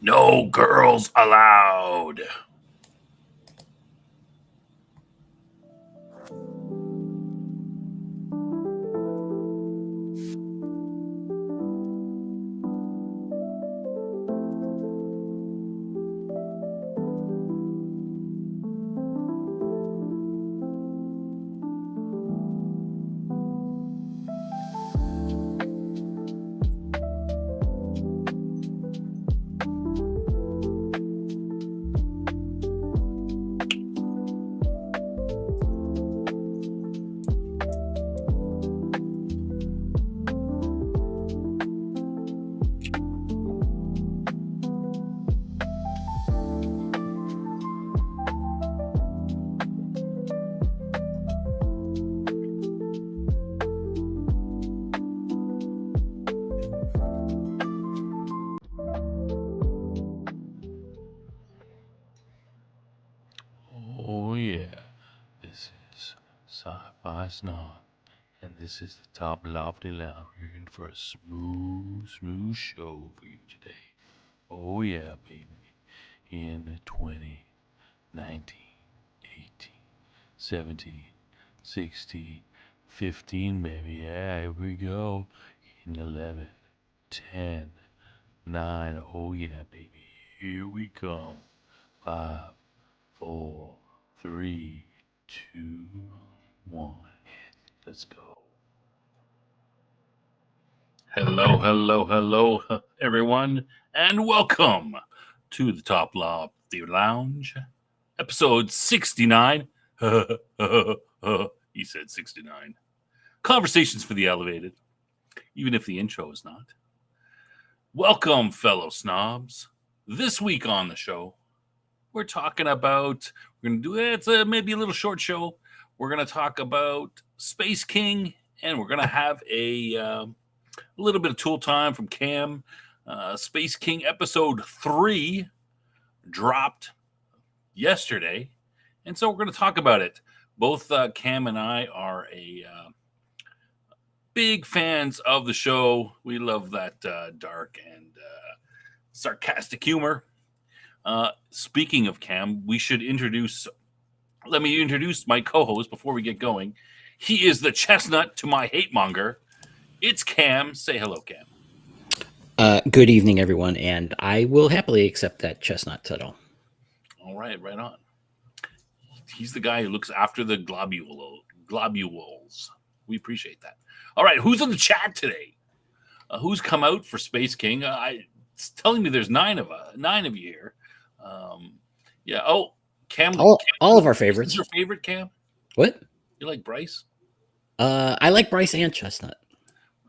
No girls allowed. Oh yeah, this is Sci-Fi Snob, and this is the Toplofty Lounge. We're in for a smooth show for you today. Oh yeah, baby. In the 20, 19, 18, 17, 16, 15, baby. Yeah, here we go. In 11, 10, 9. Oh yeah, baby. Here we come. 5, 4, 3, 2, 1. Let's go. Hello, everyone, and welcome to the Top Lofty Lounge, episode 69. He said 69. Conversations for the elevated, even if the intro is not. Welcome, fellow snobs. This week on the show, we're talking about, we're going to do it's maybe a little short show. We're going to talk about Space King, and we're going to have a little bit of tool time from Cam. Space King episode 3 dropped yesterday, and so we're going to talk about it. Both Cam and I are big fans of the show. We love that dark and sarcastic humor. Speaking of Cam, let me introduce my co-host before we get going. He is the chestnut to my hate monger. It's Cam. Say hello, Cam. Good evening, everyone, and I will happily accept that chestnut title. All right, right on. He's the guy who looks after the globules. We appreciate that. All right, who's in the chat today? Who's come out for Space King? It's telling me there's nine of you here. Yeah. Oh, Cam. All Cam, of our favorites. Who's your favorite, Cam? What? You like Bryce? I like Bryce and Chestnut.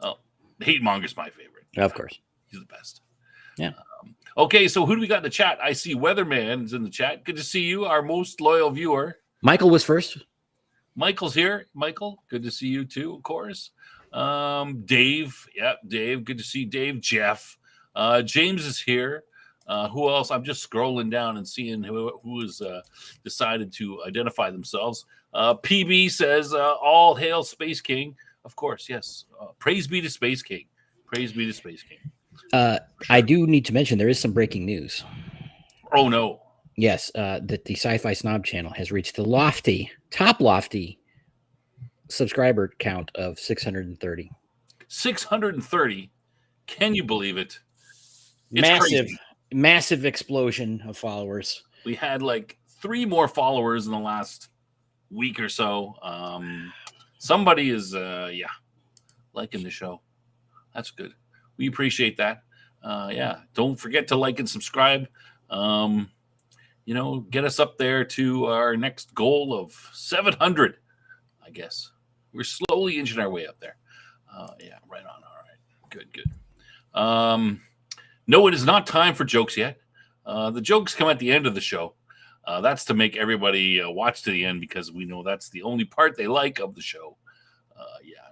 Oh, Hate Monger's my favorite. Of course. He's the best. Yeah. Okay, so who do we got in the chat? I see Weatherman's in the chat. Good to see you, our most loyal viewer. Michael was first. Michael's here. Michael, good to see you too, of course. Dave, Dave, good to see Dave. Jeff, James is here. Who else? I'm just scrolling down and seeing who has decided to identify themselves. PB says, all hail Space King. Of course, yes. Praise be to Space King. Praise be to Space King. Sure. I do need to mention there is some breaking news. Oh, no. Yes, that the Sci-Fi Snob channel has reached the top lofty subscriber count of 630. 630. Can you believe it? It's massive explosion of followers. We had like 3 more followers in the last week or so. Somebody is liking the show. That's good. We appreciate that. Don't forget to like and subscribe. Get us up there to our next goal of 700, I guess. We're slowly inching our way up there. Right on. All right. Good. No, it is not time for jokes yet. The jokes come at the end of the show. That's to make everybody watch to the end because we know that's the only part they like of the show.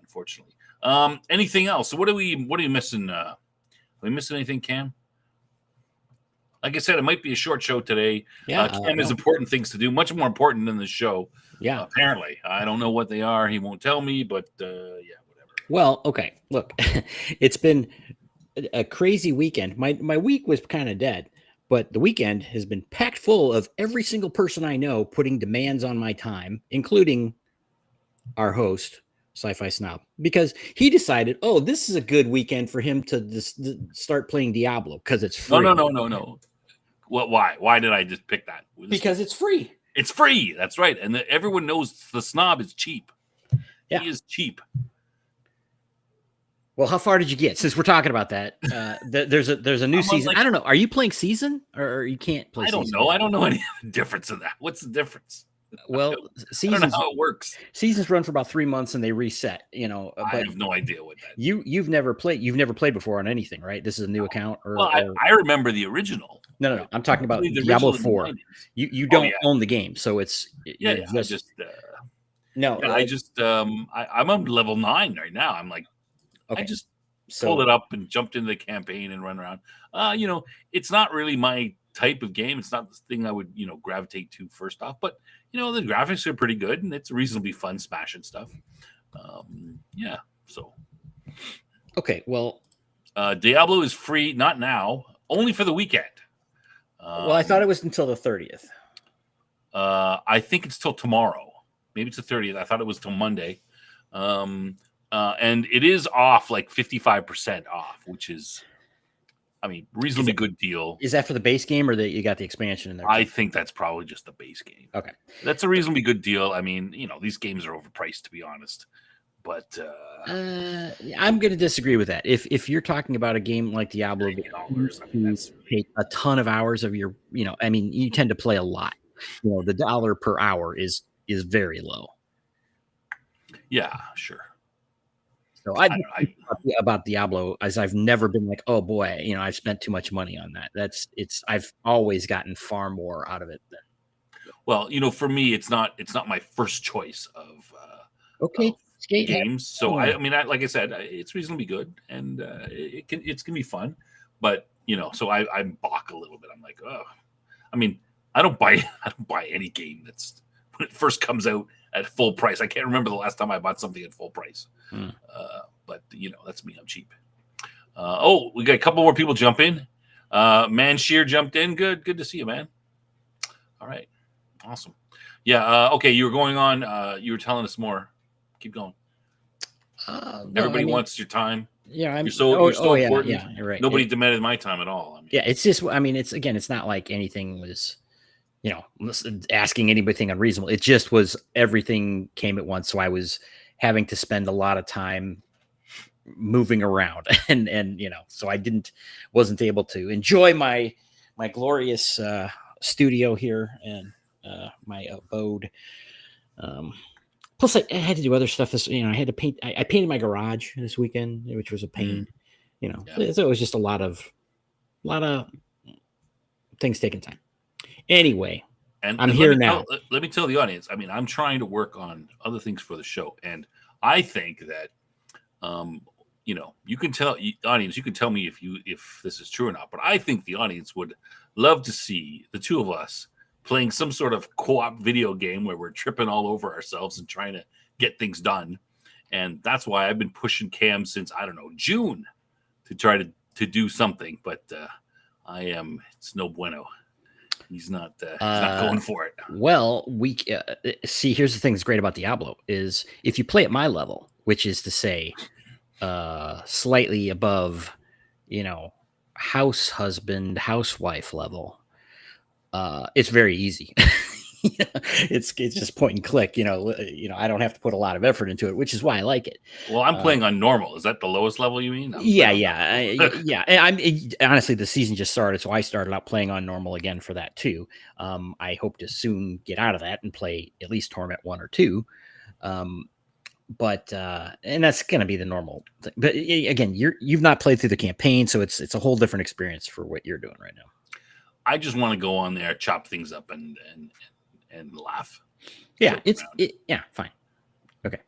Unfortunately. Anything else? What are we missing? Are we missing anything, Cam? Like I said, it might be a short show today. Cam has important things to do, much more important than the show. Yeah. Apparently. I don't know what they are. He won't tell me, but whatever. Well, okay. Look, it's been a crazy weekend. My week was kind of dead. But the weekend has been packed full of every single person I know putting demands on my time, including our host, Sci-Fi Snob, because he decided, oh, this is a good weekend for him to just start playing Diablo because it's free. No. Well, why? Why did I just pick that? Because it's free. It's free. That's right. And everyone knows the Snob is cheap. Yeah. He is cheap. Well, how far did you get? Since we're talking about that, there's a new season. I don't know. Are you playing season or you can't play? I don't season know. yet? I don't know any difference in that. What's the difference? Well, I don't seasons know how it works. seasons run for about 3 months and they reset. But I have no idea what that. you've never played before on anything, right? This is a new account, or Well, I remember the original. no. I'm talking about The Diablo original in the 4. 90s. You don't yeah. own the game, so it's Yeah, you're I just no. yeah, I just I'm on level 9 right now. I'm like, Okay. I just So pulled it up and jumped into the campaign and run around. It's not really my type of game. It's not the thing I would gravitate to first off, but the graphics are pretty good and it's reasonably fun smashing stuff. So okay, well, Diablo is free, not now, only for the weekend. I thought it was until the 30th. I think it's till tomorrow. Maybe it's the 30th. I thought it was till Monday. And it is off like 55% off, which is, reasonably good deal. Is that for the base game or that you got the expansion in there? I think that's probably just the base game. Okay. That's a reasonably good deal. These games are overpriced, to be honest. But I'm going to disagree with that. If you're talking about a game like Diablo, that take a ton of hours of your, you tend to play a lot. The dollar per hour is very low. Yeah, sure. So about Diablo, as I've never been like, oh boy, I've spent too much money on that. I've always gotten far more out of it than. Well, for me, it's not my first choice of games. So like I said, it's reasonably good and it's gonna be fun. But so I balk a little bit. I'm like, oh, I don't buy any game that's when it first comes out at full price. I can't remember the last time I bought something at full price. But that's me. I'm cheap. We got a couple more people jump in. Man Shear jumped in. Good to see you, man. All right, awesome. Yeah. Okay, you were going on. You were telling us more. Keep going. Everybody wants your time. Yeah, you're so important. Yeah, you're right. Nobody demanded my time at all. It's just. It's not like anything was. Asking anything unreasonable. It just was everything came at once. So I was having to spend a lot of time moving around and so I wasn't able to enjoy my glorious studio here and my abode. Plus I had to do other stuff. I had to paint. I painted my garage this weekend, which was a pain. So it was just a lot of things taking time. Anyway, and I'm here now. Let me tell the audience. I'm trying to work on other things for the show, and I think that, you can tell the audience. You can tell me if this is true or not. But I think the audience would love to see the two of us playing some sort of co-op video game where we're tripping all over ourselves and trying to get things done. And that's why I've been pushing Cam since June to try to do something. But it's no bueno. He's not going for it. Well, we see. Here's the thing that's great about Diablo is if you play at my level, which is to say, slightly above, housewife level, it's very easy. It's just point and click. I don't have to put a lot of effort into it, which is why I like it. Well, I'm playing on normal. Is that the lowest level you mean? Yeah. And honestly, the season just started, so I started out playing on normal again for that too. I hope to soon get out of that and play at least Torment 1 or 2. But and that's going to be the normal thing. But again, you've not played through the campaign, so it's a whole different experience for what you're doing right now. I just want to go on there, chop things up, and laugh. Yeah, fine. Okay,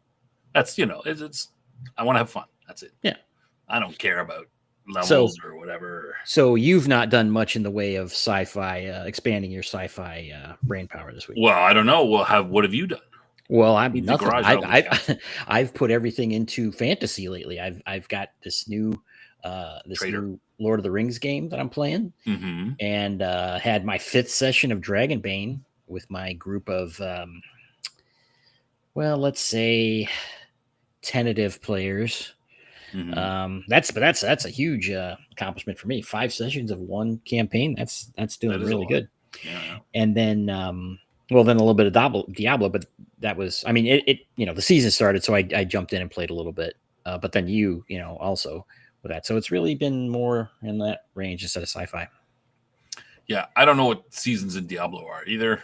that's it's. I want to have fun. That's it. Yeah, I don't care about levels or whatever. So you've not done much in the way of sci-fi, expanding your sci-fi brain power this week. Well, I don't know. What have you done? Well, I'm nothing. I've put everything into fantasy lately. I've got this new Lord of the Rings game that I'm playing, Mm-hmm. and had my 5th session of Dragonbane with my group of, well, let's say tentative players. Mm-hmm. That's a huge accomplishment for me. 5 sessions of one campaign. That's doing That is a really lot. good. Yeah. And then, well, then a little bit of Diablo, but that was, I mean, it the season started, so I jumped in and played a little bit. But then also with that, so it's really been more in that range instead of sci-fi. Yeah, I don't know what seasons in Diablo are either.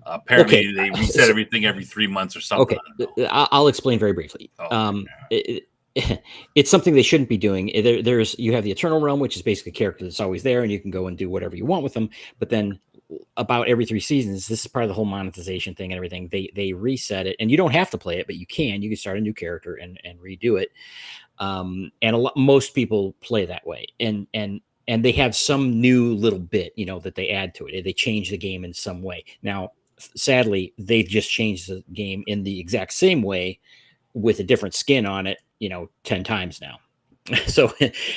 Apparently, Okay, they reset everything every 3 months or something. okay, I'll explain very briefly. Oh, It's something they shouldn't be doing. You have the Eternal Realm, which is basically a character that's always there, and you can go and do whatever you want with them. But then, about every 3 seasons, this is part of the whole monetization thing and everything. They reset it, and you don't have to play it, but you can. You can start a new character and redo it. And most people play that way, and they have some new little bit, that they add to it. They change the game in some way. Now, sadly, they've just changed the game in the exact same way with a different skin on it, 10 times now. So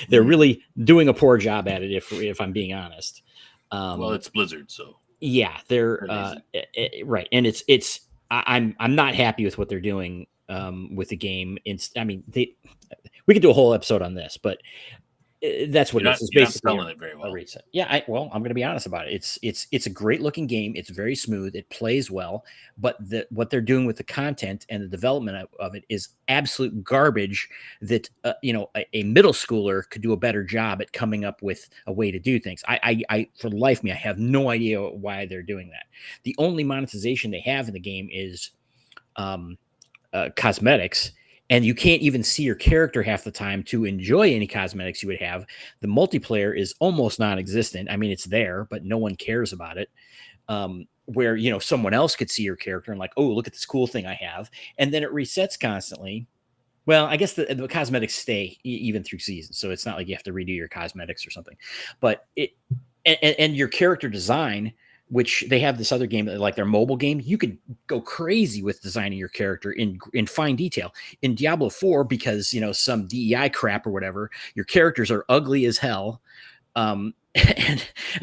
they're really doing a poor job at it, if I'm being honest. well, it's Blizzard, so Yeah, they're right, and I'm not happy with what they're doing with the game. I mean, we could do a whole episode on this, but that's what it is. It's you're not basically selling it very well. a reset. Yeah, well, I'm going to be honest about it. It's a great looking game. It's very smooth. It plays well, but what they're doing with the content and the development of it is absolute garbage. That a middle schooler could do a better job at coming up with a way to do things. I for the life of me, I have no idea why they're doing that. The only monetization they have in the game is cosmetics. And you can't even see your character half the time to enjoy any cosmetics you would have. The multiplayer is almost non-existent. I mean, it's there, but no one cares about it. Where, someone else could see your character and like, oh, look at this cool thing I have. And then it resets constantly. Well, I guess the cosmetics stay even through seasons. So it's not like you have to redo your cosmetics or something. But and your character design, which they have this other game, like their mobile game, you could go crazy with designing your character in fine detail. In Diablo 4, because some DEI crap or whatever, your characters are ugly as hell. And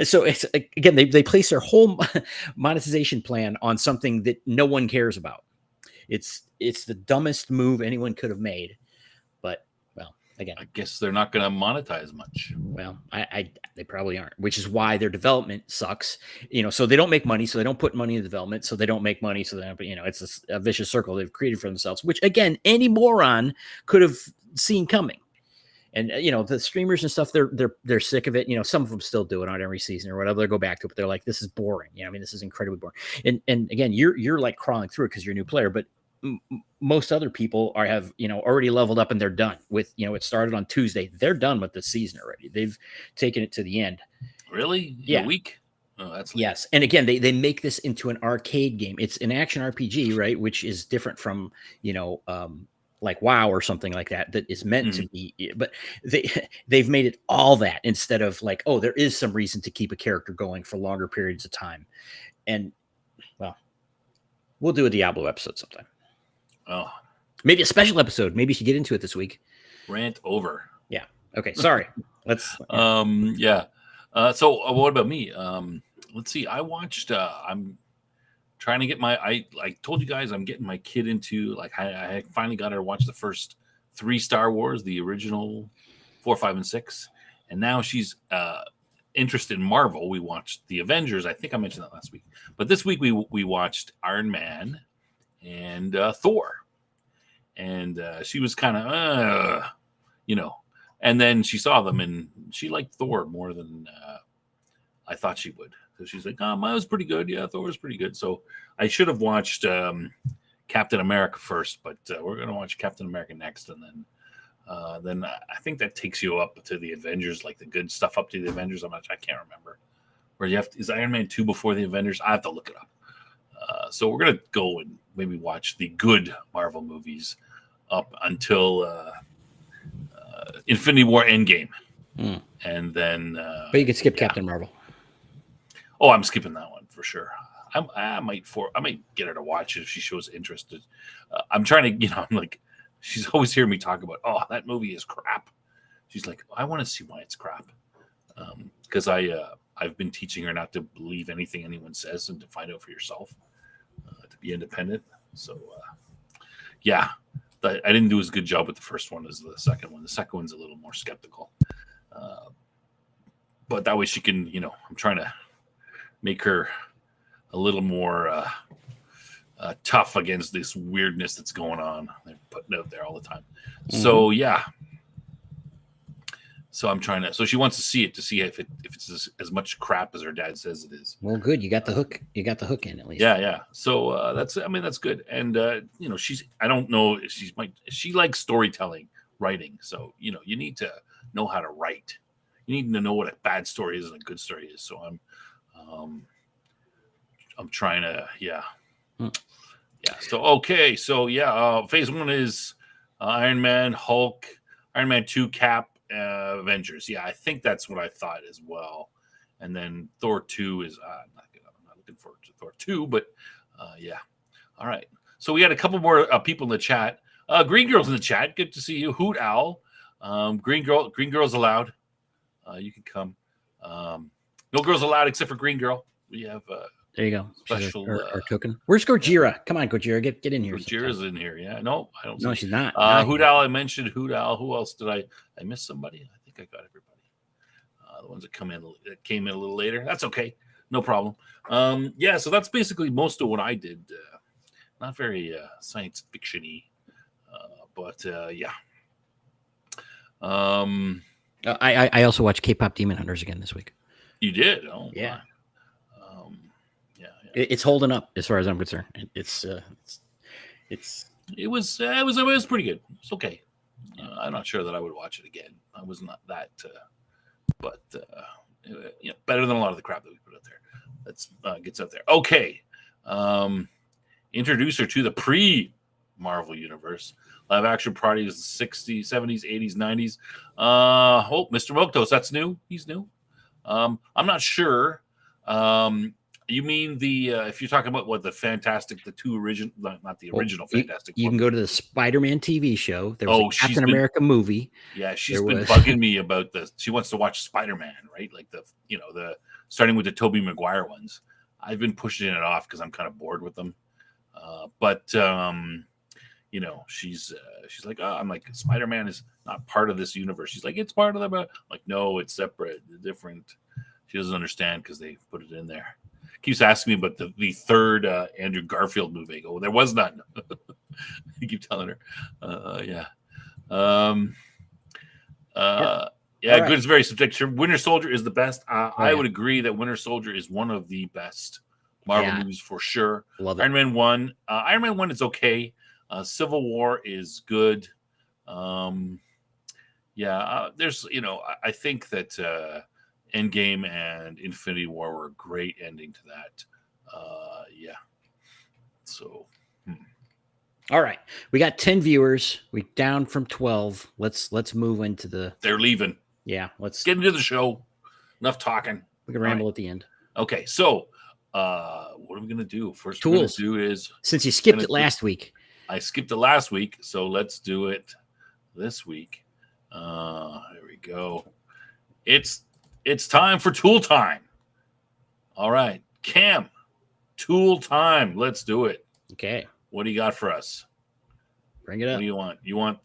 so it's, again, they place their whole monetization plan on something that no one cares about. It's the dumbest move anyone could have made. But, well, again, I guess they're not going to monetize much. well, they probably aren't, which is why their development sucks. So they don't make money, so they don't put money in development, so they don't make money, so they don't. It's a vicious circle they've created for themselves, which again, any moron could have seen coming. And the streamers and stuff, they're sick of it. Some of them still do it on every season or whatever. They go back to it, but they're like, this is boring. I mean, this is incredibly boring. And again, you're like crawling through it because you're a new player, but most other people have already leveled up and they're done with. It started on Tuesday. They're done with the season already. They've taken it to the end. Really? Yeah. A week? Oh, that's late. Yes. And again, they make this into an arcade game. It's an action RPG, right? Which is different from like WoW or something like that is meant to be, but they've made it all that instead of like, oh, there is some reason to keep a character going for longer periods of time. And well, we'll do a Diablo episode sometime. Oh, maybe a special episode. Maybe you should get into it this week. Rant over. Yeah. Okay. Sorry. Let's. Yeah. So what about me? Let's see. I watched. I'm trying to get I told you guys I'm getting my kid into I finally got her to watch the first 3 Star Wars, the original 4, 5, and 6, and now she's interested in Marvel. We watched the Avengers. I think I mentioned that last week, but this week we watched Iron Man and Thor, and she was kind of and then she saw them and she liked Thor more than I thought she would. So she's like, oh, mine was pretty good. Yeah, Thor was pretty good. So I should have watched Captain America first, but we're going to watch Captain America next. And then I think that takes you up to the Avengers, like the good stuff up to the Avengers. I can't remember. Or is Iron Man 2 before the Avengers? I have to look it up. So we're going to go and maybe watch the good Marvel movies up until Infinity War Endgame. And then... but you could skip Captain Marvel. Oh, I'm skipping that one for sure. I might get her to watch it if she shows interest. I'm trying to, I'm like, she's always hearing me talk about, oh, that movie is crap. She's like, I want to see why it's crap. because I've been teaching her not to believe anything anyone says and to find out for yourself, to be independent. So yeah, I didn't do as good job with the first one as the second one. The second one's a little more skeptical, but that way she can, I'm trying to make her a little more tough against this weirdness that's going on. They're putting out there all the time. Mm-hmm. So yeah. So I'm trying to. So she wants to see it to see if it's as much crap as her dad says it is. Well, good. You got the hook. You got the hook in at least. Yeah. So that's good. And she's. I don't know. She likes storytelling, writing. So you need to know how to write. You need to know what a bad story is and a good story is. So I'm trying to. Yeah. Yeah. So okay. So yeah. Phase 1 is Iron Man, Hulk, Iron Man 2, Cap. Avengers, yeah, I think that's what I thought as well. And then Thor 2 is I'm not looking forward to Thor 2, but yeah. All right. So we got a couple more people in the chat. Green Girl's in the chat. Good to see you. Hoot Owl. Green Girl's allowed. You can come. No girls allowed except for Green Girl. We have there you go. Special our token. Where's Gojira? Come on, Gojira, get in here. Gojira's in here. Yeah. No, I don't. No, she's not. Hoot Owl. I mentioned Hoot Owl. Who else did I miss somebody? I think I got everybody. The ones that came in a little later. That's okay. No problem. Yeah. So that's basically most of what I did. Not very science fiction-y, but yeah. I also watched K-pop Demon Hunters again this week. You did? Oh, yeah. My. It's holding up as far as I'm concerned. It was pretty good. It's okay. I'm not sure that I would watch it again. I was not that, but better than a lot of the crap that we put out there. That's gets out there. Okay. Introduce her to the pre-Marvel universe. Live action party is the 60s, 70s, 80s, 90s. Mr. Moktos, that's new. He's new. I'm not sure. You mean if you're talking about what the two original, not the original Fantastic Four. You can go to the Spider-Man TV show. There was a Captain America movie. Yeah, she's been bugging me about she wants to watch Spider-Man, right? Like the starting with the Tobey Maguire ones. I've been pushing it off because I'm kind of bored with them. But she's like, oh, I'm like, Spider-Man is not part of this universe. She's like, it's part of them. I'm like, no, it's separate, different. She doesn't understand because they put it in there. Keeps asking me about the third Andrew Garfield movie. I go, there was none. I keep telling her. Yeah. Yeah, right. Good is very subjective. Winter Soldier is the best. I would agree that Winter Soldier is one of the best Marvel movies for sure. Love it. Iron Man 1. Iron Man 1 is okay. Civil War is good. There's, I think that Endgame and Infinity War were a great ending to that. Yeah. So. All right. We got 10 viewers. We down from 12. Let's move into the. They're leaving. Yeah. Let's get into the show. Enough talking. We can ramble at the end. Okay. So, what are we going to do? First, tools. We're going to do is. Since you skipped it last week. I skipped it last week. So let's do it this week. There we go. It's time for tool time. All right, Cam, tool time. Let's do it. Okay. What do you got for us? Bring it up. What do you want? You want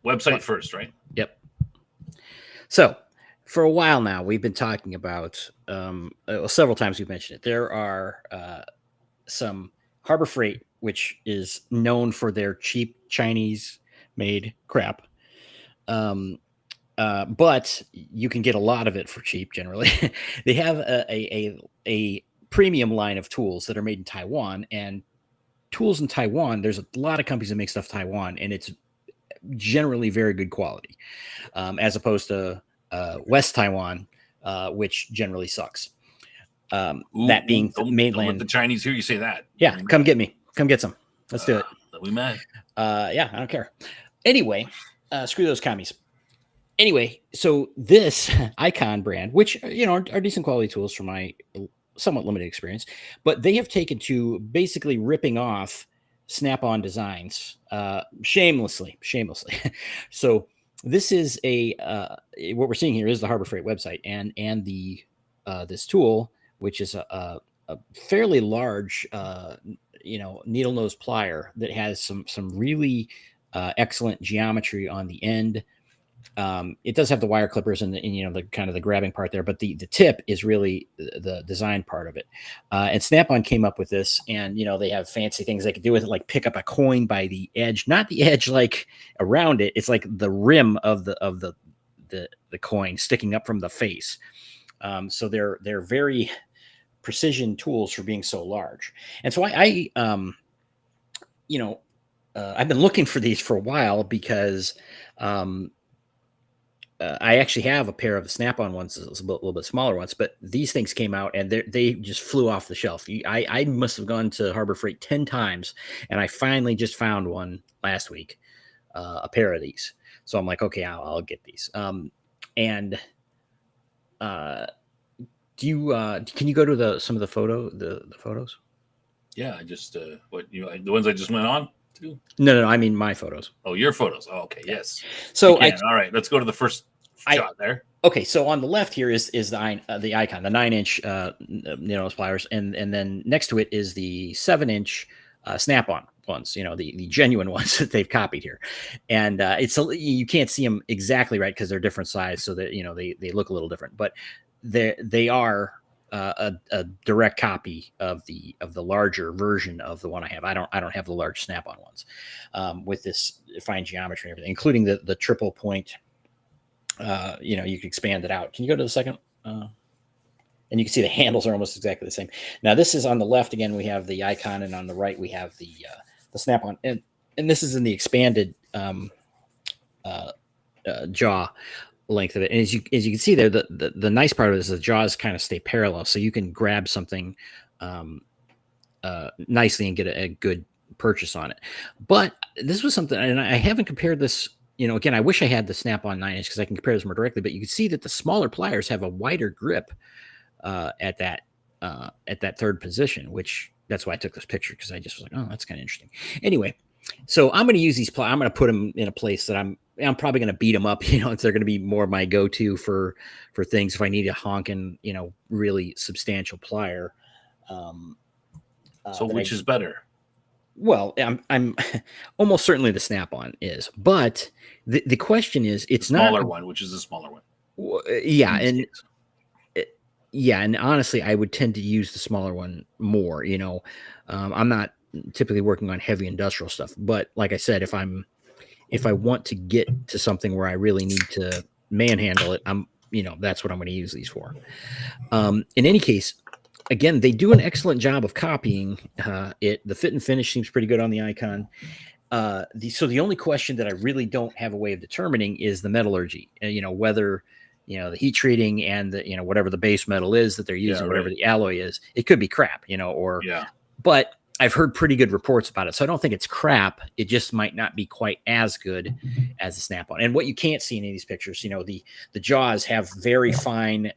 website first, right? Yep. So, for a while now, we've been talking about several times we've mentioned it. There are some Harbor Freight, which is known for their cheap Chinese-made crap. But you can get a lot of it for cheap generally. They have a premium line of tools that are made in Taiwan, and tools in Taiwan, there's a lot of companies that make stuff in Taiwan, and it's generally very good quality, as opposed to West Taiwan, which generally sucks. That being mainland. Don't let the Chinese hear you say that. Yeah, come get me. Come get some. Let's do it. We mad. Yeah, I don't care. Anyway, screw those commies. Anyway, so this Icon brand, which are decent quality tools from my somewhat limited experience, but they have taken to basically ripping off Snap-on designs, shamelessly. So this is what we're seeing here is the Harbor Freight website and the this tool, which is a fairly large needle nose plier that has some really excellent geometry on the end. It does have the wire clippers and the kind of the grabbing part there, but the tip is really the design part of it. And Snap-on came up with this, and they have fancy things they could do with it, like pick up a coin by the edge, not the edge like around it. It's like the rim of the coin sticking up from the face. So they're very precision tools for being so large. And so I've been looking for these for a while because I actually have a pair of the Snap-on ones, a little bit smaller ones, but these things came out and they just flew off the shelf. I must have gone to Harbor Freight 10 times, and I finally just found one last week, a pair of these. So I'm like, okay, I'll get these. Can you go to some of the photos? Yeah, I just the ones I just went on to. No, I mean my photos. Oh, your photos. Oh, okay, yes. So all right, let's go to the first shot there. Okay, so on the left here is the icon, the 9-inch pliers, and then next to it is the 7-inch Snap-on ones, the genuine ones that they've copied here, and you can't see them exactly right because they're different size, so that they look a little different, but they are a direct copy of the larger version of the one I have. I don't have the large Snap-on ones with this fine geometry and everything, including the triple point. You can expand it out. Can you go to the second? And you can see the handles are almost exactly the same. Now this is on the left again. We have the icon, and on the right we have the Snap-on, and this is in the expanded jaw length of it. And as you can see there, the nice part of it is the jaws kind of stay parallel, so you can grab something nicely and get a good purchase on it. But this was something, and I haven't compared this. Again, I wish I had the Snap-on 9-inch because I can compare this more directly. But you can see that the smaller pliers have a wider grip at that third position, which that's why I took this picture, because I just was like, oh, that's kind of interesting. Anyway, so I'm going to use these pliers. I'm going to put them in a place that I'm probably going to beat them up. If they're going to be more of my go-to for things. If I need a honking, really substantial plier. So which is better? Well, I'm almost certainly the Snap-on is, but the question is, it's the smaller not one, which is the smaller one. Yeah, and honestly, I would tend to use the smaller one more. I'm not typically working on heavy industrial stuff, but like I said, if I want to get to something where I really need to manhandle it, that's what I'm going to use these for. In any case, again, they do an excellent job of copying it. The fit and finish seems pretty good on the icon. So the only question that I really don't have a way of determining is the metallurgy. Whether the heat treating and the whatever the base metal is that they're using, whatever the alloy is, it could be crap. But I've heard pretty good reports about it, so I don't think it's crap. It just might not be quite as good as the Snap-on. And what you can't see in any of these pictures, the jaws have very fine,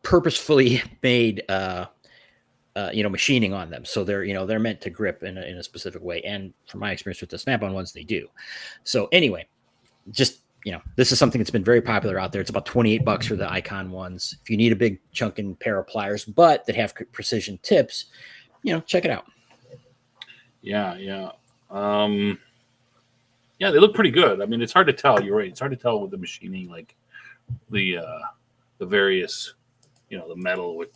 purposefully made machining on them, so they're meant to grip in a specific way, and from my experience with the Snap-on ones, they do. So anyway, just this is something that's been very popular out there. It's about $28 for the icon ones. If you need a big chunking pair of pliers but that have precision tips, check it out. Yeah they look pretty good. I mean, it's hard to tell. You're right, it's hard to tell with the machining, like the various the metal with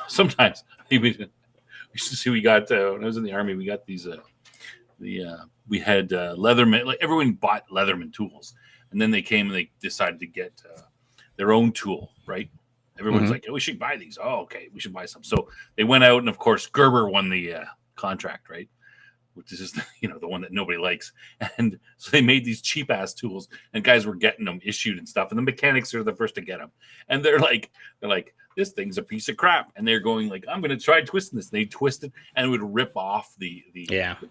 sometimes we used to see, we got when I was in the Army, we got these we had Leatherman, like everyone bought Leatherman tools, and then they came and they decided to get their own tool, right? Everyone's like, oh, we should buy these. Oh, okay, we should buy some. So they went out, and of course Gerber won the contract, right? Which is just the one that nobody likes. And so they made these cheap ass tools, and guys were getting them issued and stuff. And the mechanics are the first to get them, and they're like, this thing's a piece of crap. And they're going like, I'm going to try twisting this. And they twist it, and it would rip off the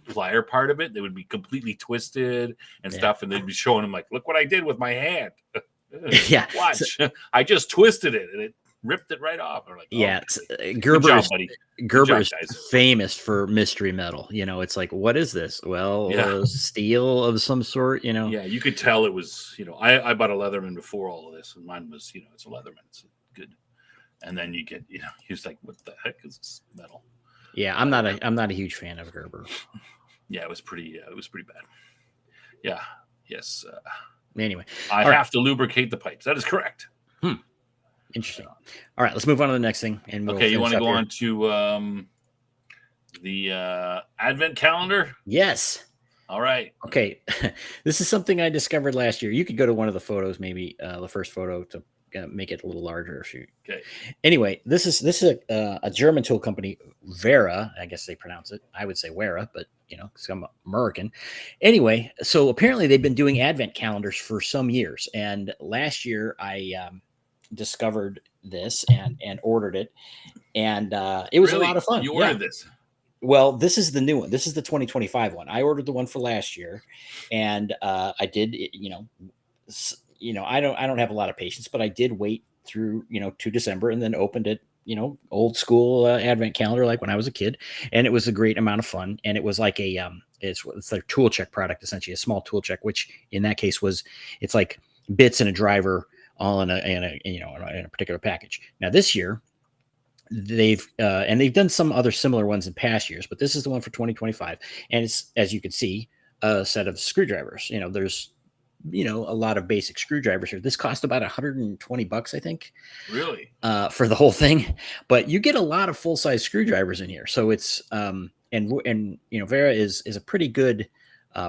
plier part of it. They would be completely twisted and stuff. And they'd be showing them like, look what I did with my hand. Yeah. Watch. I just twisted it. And ripped it right off. I'm like, Yeah, okay. Good Gerber job, is buddy. Gerber job, is guys. famous for mystery metal. It's like, what is this? Well, steel of some sort. Yeah, you could tell it was. I bought a Leatherman before all of this, and mine was, it's a Leatherman. It's good. And then you get, he was like, what the heck is this metal? Yeah, I'm not a huge fan of Gerber. Yeah, it was pretty bad. Yeah. Yes. Anyway, I have to lubricate the pipes. That is correct. Interesting. All right, let's move on to the next thing. And we'll you want to go here. on to the Advent calendar? Yes. All right. Okay. This is something I discovered last year. You could go to one of the photos, maybe the first photo, to make it a little larger. If you. Okay. Anyway, this is a German tool company, Vera. I guess they pronounce it. I would say Wera, but because I'm American. Anyway, so apparently they've been doing Advent calendars for some years, and last year I discovered this and ordered it, and it was a lot of fun. You ordered this? Well, this is the new one. This is the 2025 one. I ordered the one for last year, and I did. I don't have a lot of patience, but I did wait through to December, and then opened it. Old school Advent calendar, like when I was a kid, and it was a great amount of fun. And it was like it's their tool check product, essentially a small tool check, which in that case it's like bits and a driver all in a particular package. Now this year they've done some other similar ones in past years, but this is the one for 2025, and it's, as you can see, a set of screwdrivers. There's a lot of basic screwdrivers here. This cost about $120, I think. Really? For the whole thing, but you get a lot of full size screwdrivers in here. So it's and Vera is a pretty good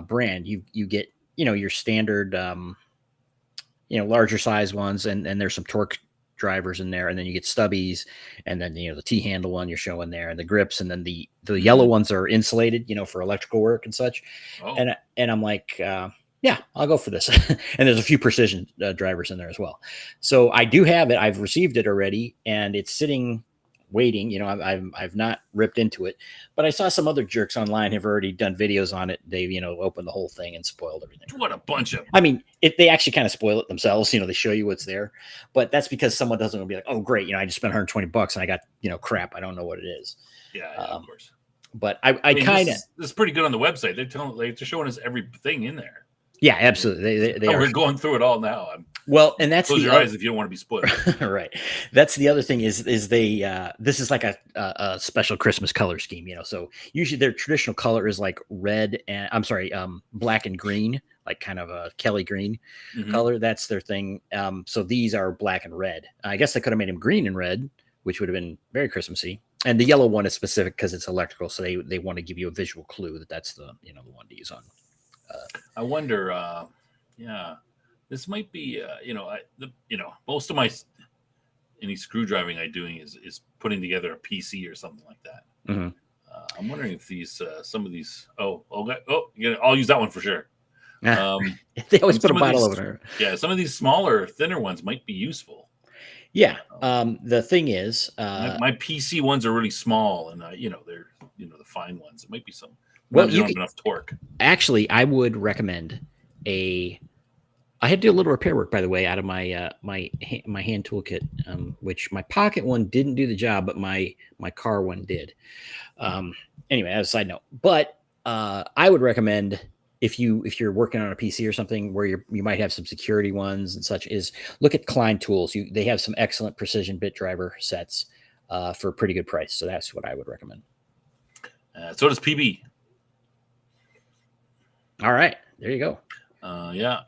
brand. You get your standard larger size ones, and there's some torque drivers in there, and then you get stubbies, and then the T-handle one you're showing there, and the grips, and then the yellow ones are insulated, for electrical work and such. Oh. And I'm like, yeah, I'll go for this. And there's a few precision drivers in there as well. So I do have it. I've received it already, and it's sitting waiting. I've not ripped into it, but I saw some other jerks online have already done videos on it. They've opened the whole thing and spoiled everything. What a bunch of. I mean, they actually kind of spoil it themselves. They show you what's there, but that's because someone doesn't be like, oh great, I just spent $120 and I got crap. I don't know what it is. Yeah, of course. But I kind of this is pretty good on the website. They're showing us everything in there. Yeah, absolutely. They are. We're going through it all now. Well, and that's close your eyes if you don't want to be spoiled. Right. That's the other thing is they this is like a special Christmas color scheme, So usually their traditional color is like red and black and green, like kind of a Kelly green color. That's their thing. So these are black and red. I guess they could have made them green and red, which would have been very Christmassy. And the yellow one is specific because it's electrical, so they want to give you a visual clue that that's the the one to use on. I wonder, this might be, most of any screw driving I'm doing is putting together a PC or something like that. Mm-hmm. I'm wondering if some of these, I'll use that one for sure. They always put a bottle over there. Yeah, some of these smaller, thinner ones might be useful. Yeah. The thing is, my PC ones are really small, and they're the fine ones. It might be some. Well, you don't have enough torque. Actually, I would recommend I had to do a little repair work, by the way, out of my my hand toolkit, which my pocket one didn't do the job, but my car one did. Anyway, as a side note, but I would recommend if you're working on a PC or something where you might have some security ones and such, is look at Klein Tools. They have some excellent precision bit driver sets for a pretty good price. So that's what I would recommend. So does PB. All right, there you go. Yeah.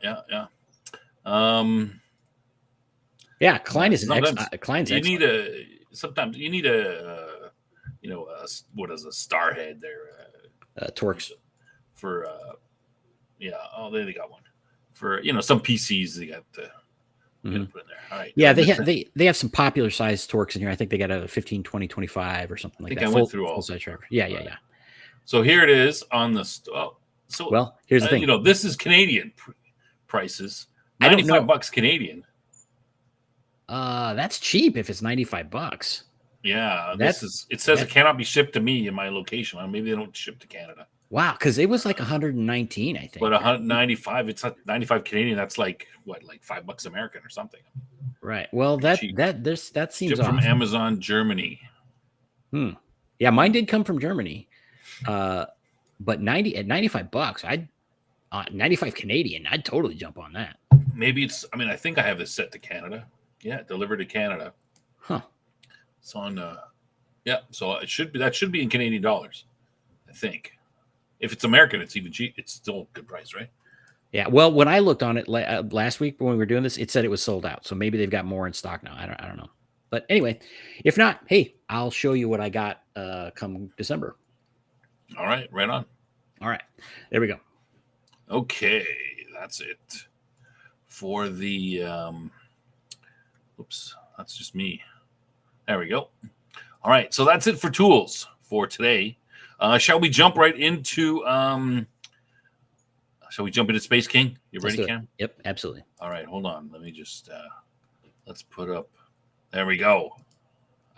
Klein is Klein's. Sometimes you need a what is a star head there? Torx for they got one for some PCs they got to put in there. All right. Yeah, they have some popular size Torx in here. I think they got a 15, 20, 25 or something like that. I went through all. Yeah. So here it is on the. Here's the thing. This is Canadian prices. $95 Canadian. That's cheap if it's $95. Yeah, it says it cannot be shipped to me in my location. Maybe they don't ship to Canada. Wow, because it was like 119, I think. But 195, it's not 95 Canadian. That's like what, like $5 American or something. Right. Well, Cheap. that seems Shipped from awesome. Amazon Germany. Yeah, mine did come from Germany. But 95 bucks, I'd 95 Canadian, I'd totally jump on that. Maybe it's. I mean, I think I have this set to Canada. Yeah, delivered to Canada. Huh. It's on. Yeah, so it should be. That should be in Canadian dollars. I think. If it's American, it's even cheap. It's still a good price, right? Yeah. Well, when I looked on it last week when we were doing this, it said it was sold out. So maybe they've got more in stock now. I don't know. But anyway, if not, hey, I'll show you what I got come December. All right, right on. All right, there we go. Okay, that's it for the. Oops, that's just me. There we go. All right, so that's it for tools for today. Shall we jump right into? Shall we jump into Space King? You ready, Cam? Yep, absolutely. All right, hold on. Let me just let's put up. There we go.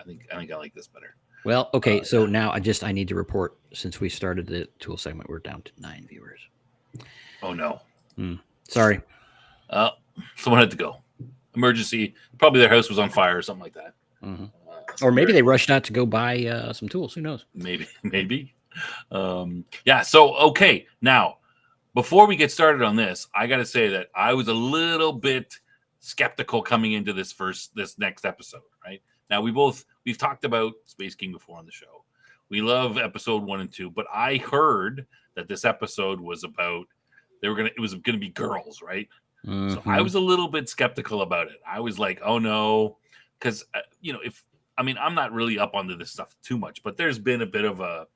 I think I like this better. Well, okay. So now I need to report, since we started the tool segment, we're down to 9 viewers. Oh no. Sorry. Someone had to go. Emergency. Probably their house was on fire or something like that. Mm-hmm. Or maybe they rushed out to go buy some tools. Who knows? Maybe. Yeah. So okay. Now, before we get started on this, I got to say that I was a little bit skeptical coming into this next episode. Right now, we've talked about Space King before on the show. We love episode 1 and 2, but I heard that this episode was about it was gonna be girls, right? Mm-hmm. So I was a little bit skeptical about it. I was like, oh no, because I'm not really up onto this stuff too much, but there's been a bit of a,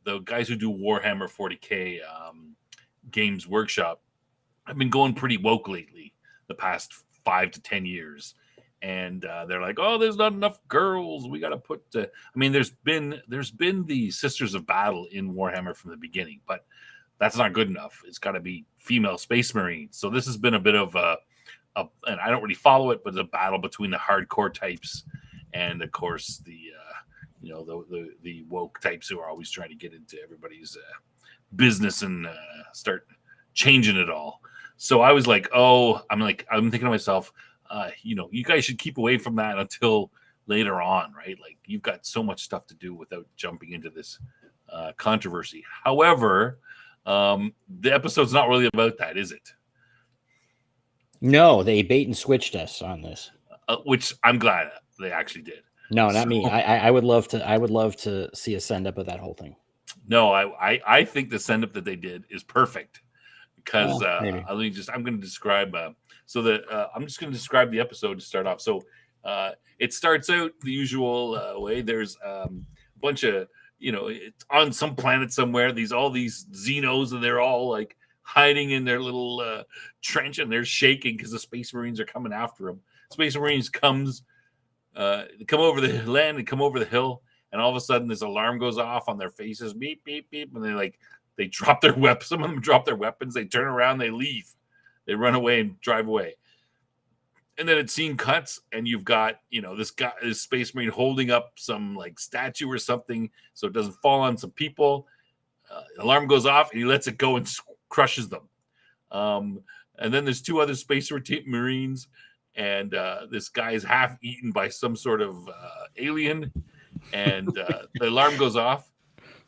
the guys who do Warhammer 40K Games Workshop have been going pretty woke lately, the past 5 to 10 years. And they're like, oh, there's not enough girls. We got to put. There's been the Sisters of Battle in Warhammer from the beginning, but that's not good enough. It's got to be female Space Marines. So this has been a bit of and I don't really follow it, but a battle between the hardcore types and, of course, the woke types who are always trying to get into everybody's business and start changing it all. So I was like, I'm thinking to myself, you guys should keep away from that until later on, right? Like, you've got so much stuff to do without jumping into this controversy. However, the episode's not really about that, is it? No, they bait and switched us on this, which I'm glad they actually did. No, not me. I would love to see a send up of that whole thing. No, I think the send up that they did is perfect, because I'm going to describe. I'm just going to describe the episode to start off. So it starts out the usual way. There's a bunch of it's on some planet somewhere. All these Xenos, and they're all like hiding in their little trench, and they're shaking because the Space Marines are coming after them. Space Marines come over the land and come over the hill, and all of a sudden this alarm goes off on their faces, beep beep beep, and they drop their weapons. Some of them drop their weapons. They turn around, they leave, they run away and drive away. And then scene cuts, and you've got this Space Marine holding up some like statue or something so it doesn't fall on some people. Alarm goes off, and he lets it go and crushes them. And then there's 2 other Space Marines, and this guy is half eaten by some sort of alien, and the alarm goes off,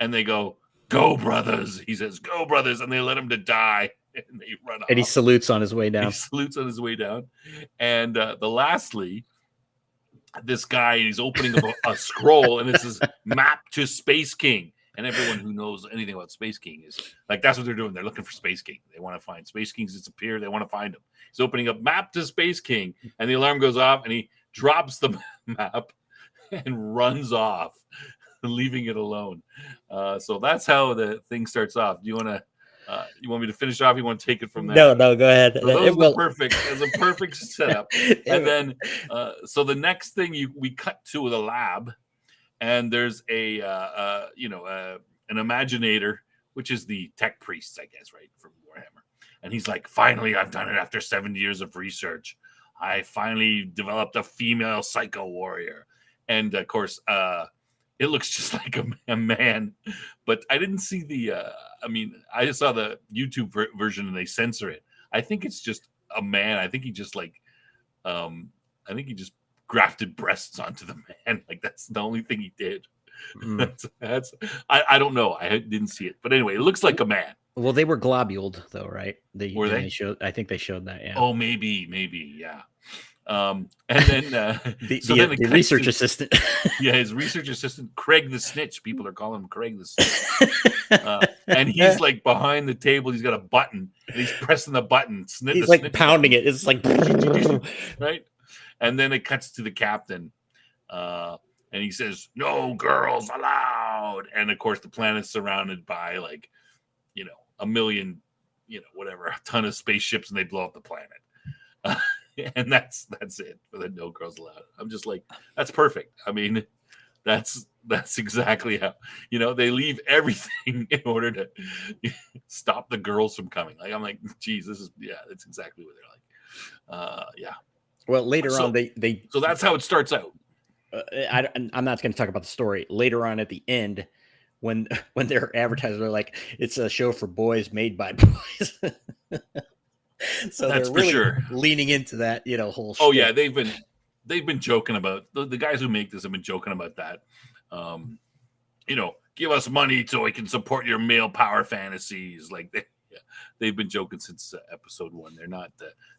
and they go, "Go, brothers!" He says, "Go, brothers!" and they let him to die, and they run off. And he salutes on his way down. And lastly, this guy is opening up a scroll, and it says "Map to Space King." And everyone who knows anything about Space King is like, that's what they're doing. They're looking for Space King. They want to find Space King's disappeared. They want to find him. He's opening up Map to Space King, and the alarm goes off, and he drops the map and runs off, leaving it alone. So that's how the thing starts off. Do you want to? You want me to finish off? You want to take it from there? No, go ahead. So perfect. As a perfect setup. And then, so the next thing we cut to the lab, and there's an Imaginator, which is the tech priests, I guess, right, from Warhammer. And he's like, finally, I've done it after 70 years of research. I finally developed a female psycho warrior. And of course, it looks just like a man, but I didn't see I just saw the YouTube version, and they censor it. I think it's just a man. I think he just I think he just grafted breasts onto the man. Like that's the only thing he did. That's I don't know. I didn't see it, but anyway, it looks like a man. Well, they were globuled though, right? Were they? I think they showed that. Yeah. Oh, maybe, yeah. And then the research assistant. Yeah, his research assistant, Craig the Snitch. People are calling him Craig the Snitch. And he's like behind the table. He's got a button. And he's pressing the button. He's like pounding it. It's like right. And then it cuts to the captain, and he says, "No girls allowed." And of course, the planet's surrounded by like, a million, whatever, a ton of spaceships, and they blow up the planet. And that's it for the no girls allowed. I'm just like, that's perfect. I mean, that's exactly how, they leave everything in order to stop the girls from coming. Like, I'm like, geez, that's exactly what they're like. Yeah. Well, later on, they so that's how it starts out. I'm not going to talk about the story. Later on at the end, when they're advertising, they're like, it's a show for boys made by boys. So that's they're really for sure leaning into that, whole. Oh yeah, they've been joking about the guys who make this have been joking about that. Give us money so we can support your male power fantasies. Like they've been joking since episode 1. They're not.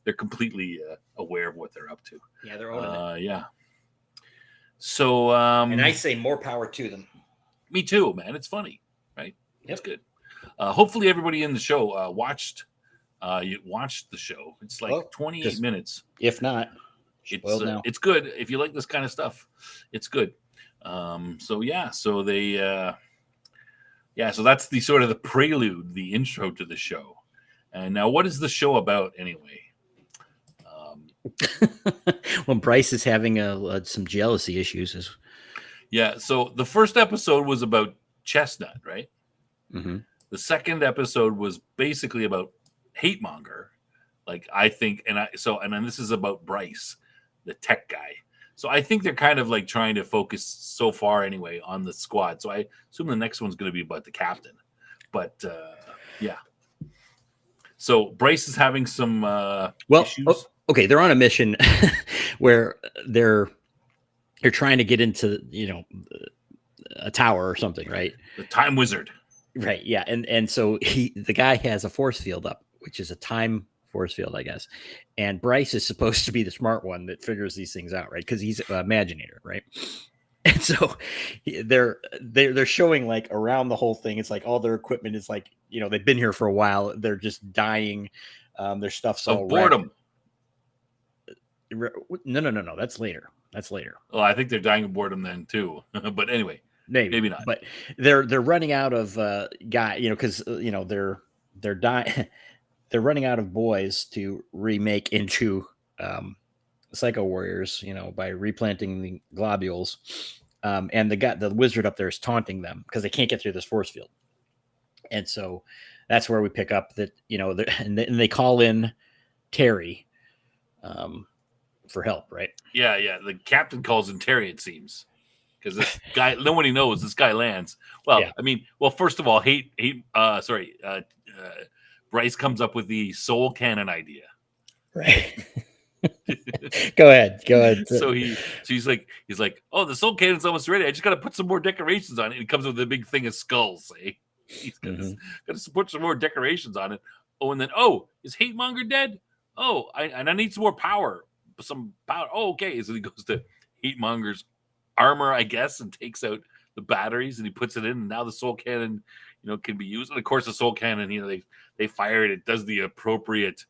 They're completely aware of what they're up to. Yeah, they're owning it. Yeah. So and I say more power to them. Me too, man. It's funny, right? Yep. It's good. Hopefully, everybody in the show watched. You watched the show. It's like 28 minutes. If not, it's good. If you like this kind of stuff, it's good. So that's the sort of the prelude, the intro to the show. And now, what is the show about anyway? Well, Bryce is having some jealousy issues. Yeah. So the first episode was about Chestnut, right? Mm-hmm. The second episode was basically about Hate Monger, like I think, and then this is about Bryce, the tech guy. So I think they're kind of like trying to focus so far anyway on the squad. So I assume the next one's going to be about the captain. But yeah. So Bryce is having some issues. Okay, they're on a mission where they're trying to get into a tower or something, right? The Time Wizard. Right. Yeah. And so the guy has a force field up, which is a time force field, I guess. And Bryce is supposed to be the smart one that figures these things out, right? Because he's an Imaginator, right? And so they're showing like around the whole thing. It's like all their equipment is like, they've been here for a while. They're just dying. Their stuff's all boredom. No. That's later. Well, I think they're dying of boredom then too. But anyway. Maybe not. But they're running out of because they're dying. They're running out of boys to remake into Psycho Warriors, by replanting the globules. And the wizard up there is taunting them because they can't get through this force field. And so that's where we pick up that and they call in Terry for help, right? Yeah. The captain calls in Terry. It seems. Because this guy, nobody knows this guy lands. Well, yeah. I mean, first of all, Bryce comes up with the soul cannon idea. Right. Go ahead. So he's like, oh, the soul cannon's almost ready. I just got to put some more decorations on it. And he comes with a big thing of skulls. Eh? He's got to put some more decorations on it. Oh, and then, is Hate Monger dead? Oh, I need some more power. Some power. Oh, okay. So he goes to Hate Monger's armor, I guess, and takes out the batteries and he puts it in, and now the soul cannon can be used. And of course the soul cannon, they fire it does the appropriate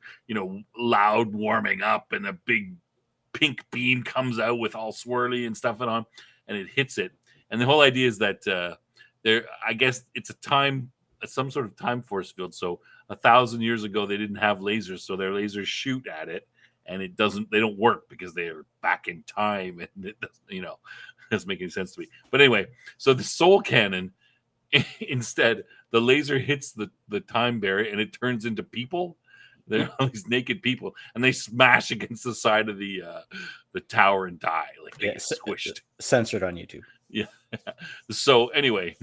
loud warming up, and a big pink beam comes out with all swirly and stuff on, and it hits it. And the whole idea is that I guess it's some sort of time force field. So 1,000 years ago they didn't have lasers, so their lasers shoot at it and they don't work because they are back in time, and it doesn't make any sense to me. But anyway, so the soul cannon, instead, the laser hits the time barrier and it turns into people. They're all these naked people, and they smash against the side of the tower and die. Like they get squished. Censored on YouTube. Yeah. So anyway,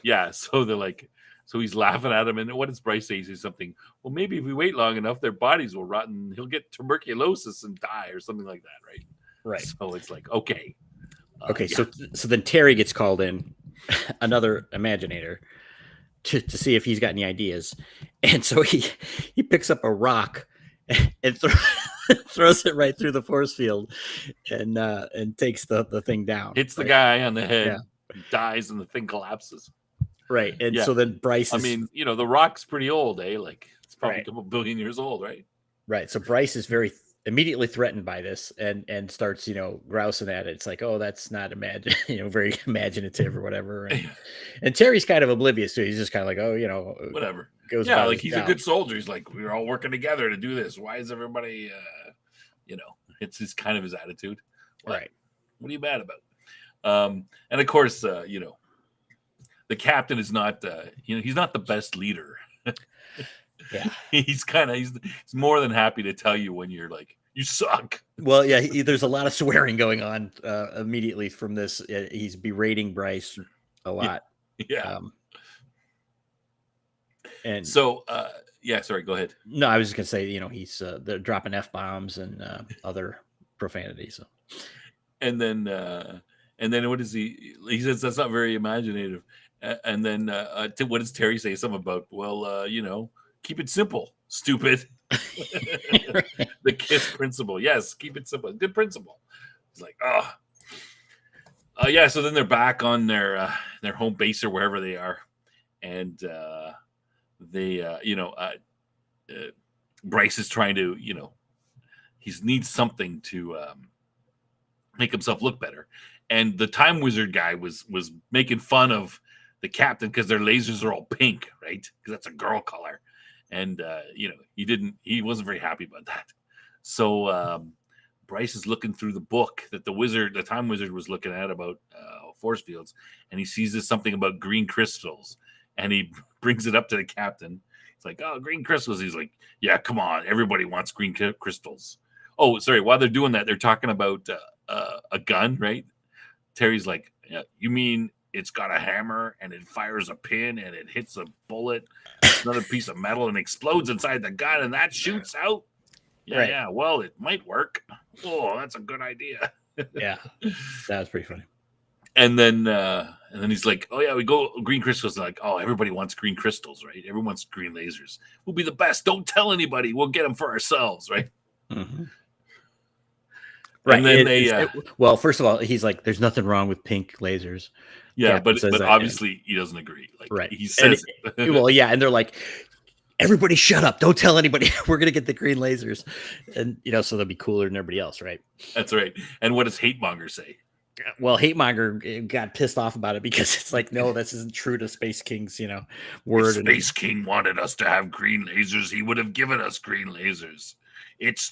yeah. So they're like, So he's laughing at him. And what does Bryce say? He says something, well, maybe if we wait long enough, their bodies will rot and he'll get tuberculosis and die or something like that, right? Right. So it's like, okay. Okay, so then Terry gets called in, another Imaginator, to see if he's got any ideas. And so he picks up a rock and throws it right through the force field and takes the thing down. Hits the right? guy on the head, Yeah. dies, and the thing collapses. Right. And so then Bryce I mean, the rock's pretty old, eh? Like it's probably Right. a couple billion years old, right? Right. So Bryce is very immediately threatened by this and starts, grousing at it. It's like, oh, that's not very imaginative or whatever. And Terry's kind of oblivious to it. He's just kind of like, oh, whatever. Goes yeah, about like his he's job. a good soldier. He's like, we're all working together to do this. Why is everybody, it's his kind of his attitude. Right. What are you mad about? And of course, the captain is not, he's not the best leader. Yeah. He's more than happy to tell you when you're like, you suck. Well, yeah, there's a lot of swearing going on immediately from this. He's berating Bryce a lot. Yeah. And so, sorry, go ahead. No, I was just gonna say, he's they're dropping F-bombs and other profanity. So, and then what is he? He says that's not very imaginative. And then what does Terry say? Something about, well, keep it simple, stupid. The KISS principle. Yes, keep it simple. Good principle. It's like, so then they're back on their home base or wherever they are, and Bryce is trying to, he needs something to make himself look better, and the Time Wizard guy was making fun of the captain because their lasers are all pink, right? Because that's a girl color. And, he wasn't very happy about that. So Bryce is looking through the book that the Time Wizard was looking at about force fields. And he sees this something about green crystals. And he brings it up to the captain. It's like, oh, green crystals. He's like, yeah, come on. Everybody wants green crystals. Oh, sorry. While they're doing that, they're talking about a gun, right? Terry's like, yeah, you mean it's got a hammer and it fires a pin and it hits a bullet, another piece of metal and explodes inside the gun and that shoots out? Yeah, right. Yeah. Well, it might work. Oh, that's a good idea. Yeah, that was pretty funny. And then he's like, oh yeah, we go green crystals. Like, oh, everybody wants green crystals, right? Everyone wants green lasers. We'll be the best. Don't tell anybody. We'll get them for ourselves, right? Mm-hmm. Right. And then well, first of all, he's like, there's nothing wrong with pink lasers. Yeah, but obviously he doesn't agree. Like, right. He says it. Well, yeah, and they're like, everybody shut up. Don't tell anybody. We're going to get the green lasers. And, so they'll be cooler than everybody else, right? That's right. And what does Hatemonger say? Well, Hatemonger got pissed off about it because it's like, no, this isn't true to Space King's, word. If Space King wanted us to have green lasers, he would have given us green lasers. It's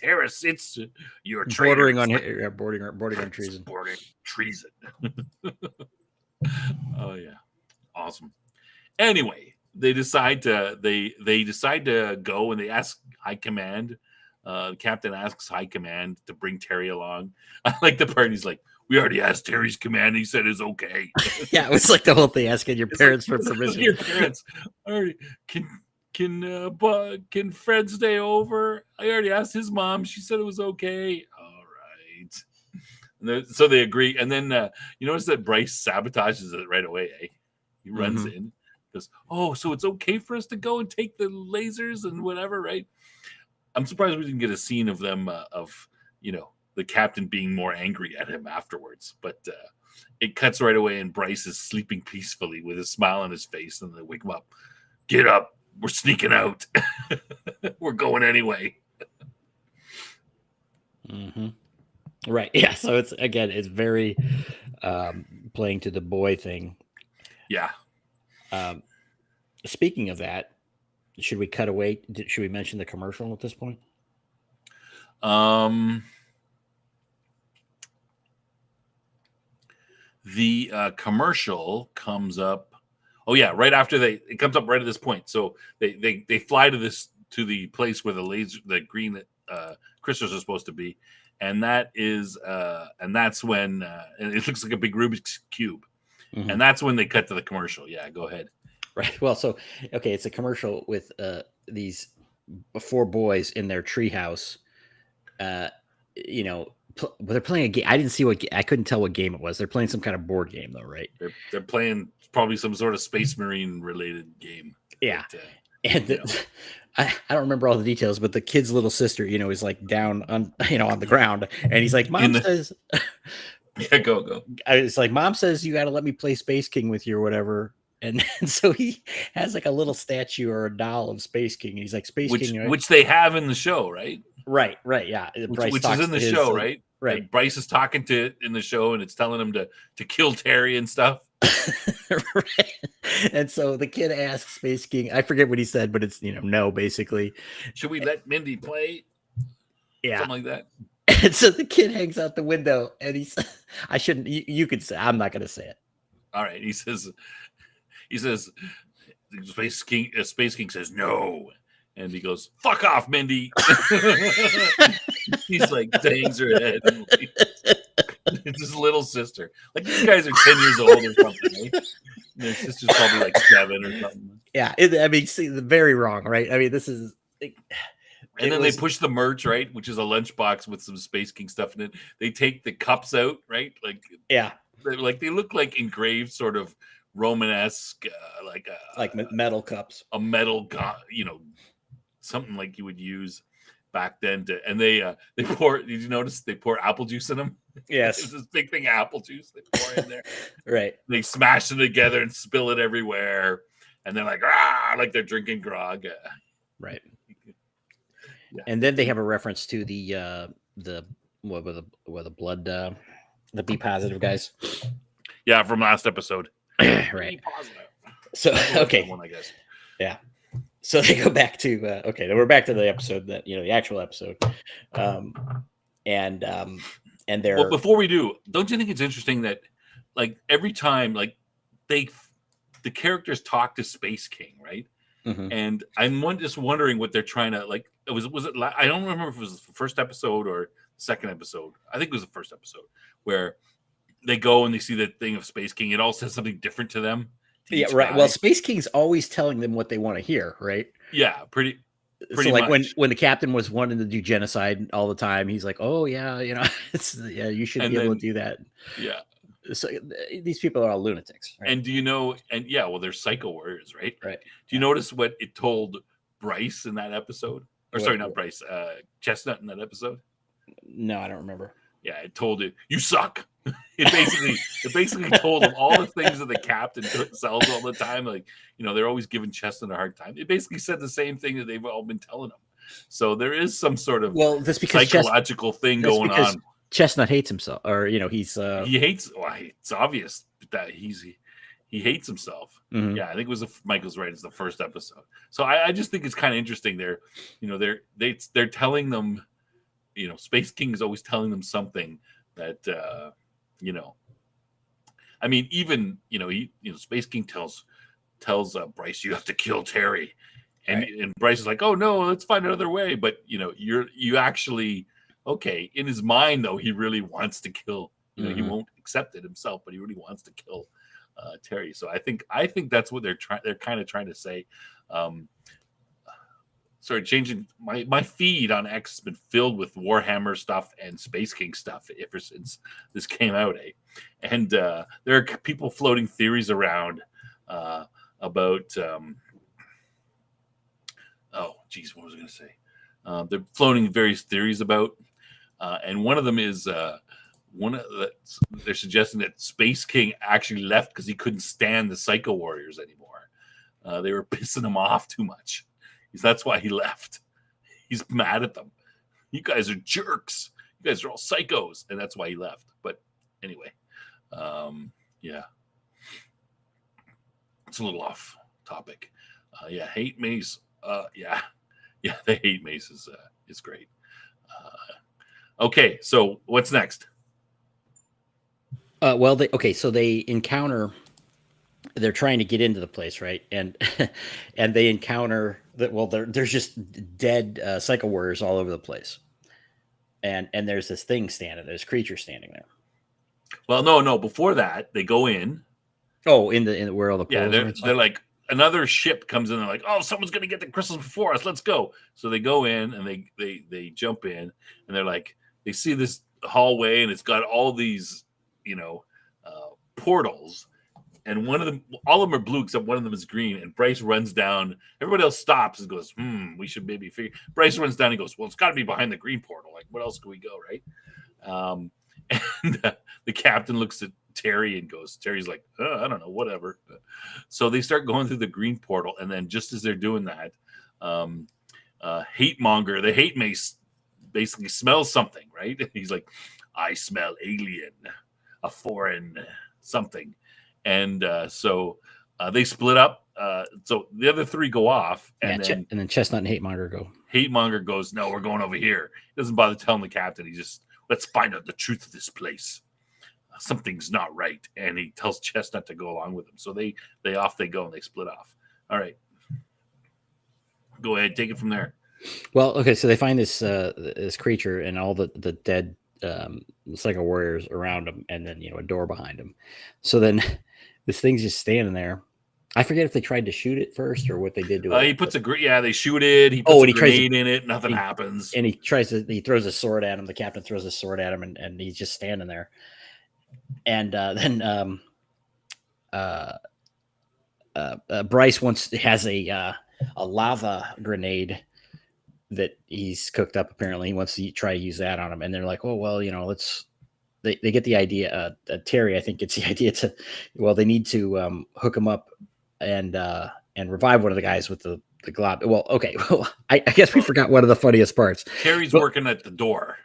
Harris. It's you're bordering on treason. Bordering treason. Oh yeah, awesome. Anyway, they decide to go and they ask High Command. The captain asks High Command to bring Terry along. I like the part. He's like, we already asked Terry's command. He said it's okay. Yeah, it was like the whole thing asking your parents for permission. Your parents already can Fred stay over? I already asked his mom. She said it was okay. All right. So they agree. And then you notice that Bryce sabotages it right away. Eh? He runs in. Goes, oh, so it's okay for us to go and take the lasers and whatever, right? I'm surprised we didn't get a scene of them the captain being more angry at him afterwards. But it cuts right away, and Bryce is sleeping peacefully with a smile on his face. And they wake him up. Get up. We're sneaking out. We're going anyway. Mm-hmm. Right. Yeah. So it's very playing to the boy thing. Yeah. Speaking of that, should we cut away? Should we mention the commercial at this point? The commercial comes up. Oh yeah, right after it comes up right at this point. So they fly to the place where the green crystals are supposed to be, and that's when and it looks like a big Rubik's cube, and that's when they cut to the commercial. Yeah, go ahead. Right. Well, so okay, it's a commercial with these 4 boys in their treehouse. Uh, you know, they're playing a game. I didn't see I couldn't tell what game it was. They're playing some kind of board game, though, right? They're playing probably some sort of Space Marine related game. Yeah. But, And I don't remember all the details, but the kid's little sister, is like down on on the ground, and he's like, "Mom says." Yeah, go. It's like, Mom says you got to let me play Space King with you or whatever. And so he has like a little statue or a doll of Space King. And he's like, King. Right? Which they have in the show, right? Right. Yeah. Which is in the show, right? Right. And Bryce is talking to it in the show, and it's telling him to kill Terry and stuff. Right. And so the kid asks Space King, I forget what he said, but it's, no, basically. Should we let Mindy play? Yeah. Something like that. And so the kid hangs out the window, and he's, I shouldn't, you could say, I'm not going to say it. All right. He says, Space King says no. And he goes, "Fuck off, Mindy." He's like, hangs her head. It's his little sister. Like, these guys are 10 years old or something. Right? Their sister's probably like 7 or something. Yeah. See, very wrong, right? I mean, this is. And then they push the merch, right? Which is a lunchbox with some Space King stuff in it. They take the cups out, right? Like, yeah. They look like engraved sort of Romanesque, like metal cups. A metal, something like you would use back then. And they pour. Did you notice they pour apple juice in them? Yes, it's this big thing of apple juice they pour in there. Right. They smash them together and spill it everywhere, and they're like like they're drinking grog. Right. Yeah. And then they have a reference to the blood, the B positive guys. Yeah, from last episode. Right. So okay. One, I guess. Yeah. So they go back to then we're back to the episode that the actual episode, and they're. Well, before we do, don't you think it's interesting that like every time like the characters talk to Space King, right? Mm-hmm. And I'm just wondering what they're trying to like. Was it? I don't remember if it was the first episode or the second episode. I think it was the first episode where they go and they see the thing of Space King. It all says something different to them. Yeah, right. Well, Space King's always telling them what they want to hear, right? Yeah, pretty so like much. when the captain was wanting to do genocide all the time, he's like, "Oh yeah, you should be able to do that." Yeah. So these people are all lunatics, right? And do you know? And yeah, well, they're psycho warriors, right? Right. Do you notice what it told Bryce in that episode? Or sorry, not Bryce. Chestnut in that episode. No, I don't remember. Yeah, it told it, "You suck." It basically told him all the things that the captain sells all the time. Like, they're always giving Chestnut a hard time. It basically said the same thing that they've all been telling him. So there is some sort of that's because psychological thing going on. Chestnut hates himself, or he's he hates. Well, it's obvious that he hates himself. Mm-hmm. Yeah, I think it was Michael's right. It's the first episode. So I just think it's kind of interesting. They're telling them. Space King is always telling them something that, I mean, even, Space King tells Bryce, "You have to kill Terry." And, right. And Bryce is like, "Oh no, let's find another way." But, you actually, okay. In his mind though, he really wants to kill, he won't accept it himself, but he really wants to kill Terry. So I think that's what they're kind of trying to say. Sorry, changing my feed on X has been filled with Warhammer stuff and Space King stuff ever since this came out, And there are people floating theories around about what was I going to say? They're floating various theories about, and one of them is they're suggesting that Space King actually left because he couldn't stand the Psycho Warriors anymore. They were pissing him off too much. That's why he left. He's mad at them. You guys are jerks. You guys are all psychos, and that's why he left. But anyway, yeah, it's a little off topic. Hate Mace. The Hate Mace is great. Okay, so what's next? So they encounter. They're trying to get into the place, right? And they encounter that. Well, there's just dead Psycho Warriors all over the place, and there's this creature standing there. Well, no. Before that, they go in. Oh, in the where all the they're like another ship comes in. They're like, oh, someone's going to get the crystals before us. Let's go. So they go in and they jump in, and they're like, they see this hallway, and it's got all these, portals. And one of them, all of them are blue, except one of them is green. And Bryce runs down. Everybody else stops and goes, we should maybe figure. Bryce runs down and goes, well, it's got to be behind the green portal. Like, what else can we go, right? And the captain looks at Terry and goes, Terry's like, I don't know, whatever. So they start going through the green portal. And then just as they're doing that, Hate Monger, the hate mace, basically smells something, right? And he's like, I smell alien, a foreign something. And so they split up. So the other three go off, and then Chestnut and Hate Monger go. Hate Monger goes, no, we're going over here. He doesn't bother telling the captain. He just, let's find out the truth of this place. Something's not right. And he tells Chestnut to go along with him. So they off they go, and they split off. All right. Go ahead, take it from there. Well, okay, so they find this this creature and all the dead Psycho warriors around him, and then a door behind him. So then this thing's just standing there. I forget if they tried to shoot it first or what they did to it. He puts they shoot it. He puts a grenade in it. Nothing happens. And he throws a sword at him. The captain throws a sword at him, and he's just standing there. And then Bryce has a lava grenade that he's cooked up. Apparently, he wants to try to use that on him. And they're like, "Oh well, let's." They get the idea. Terry, I think, gets the idea to. Well, they need to hook him up and revive one of the guys with the glob. Well, okay. Well, I guess we forgot one of the funniest parts. Terry's working at the door.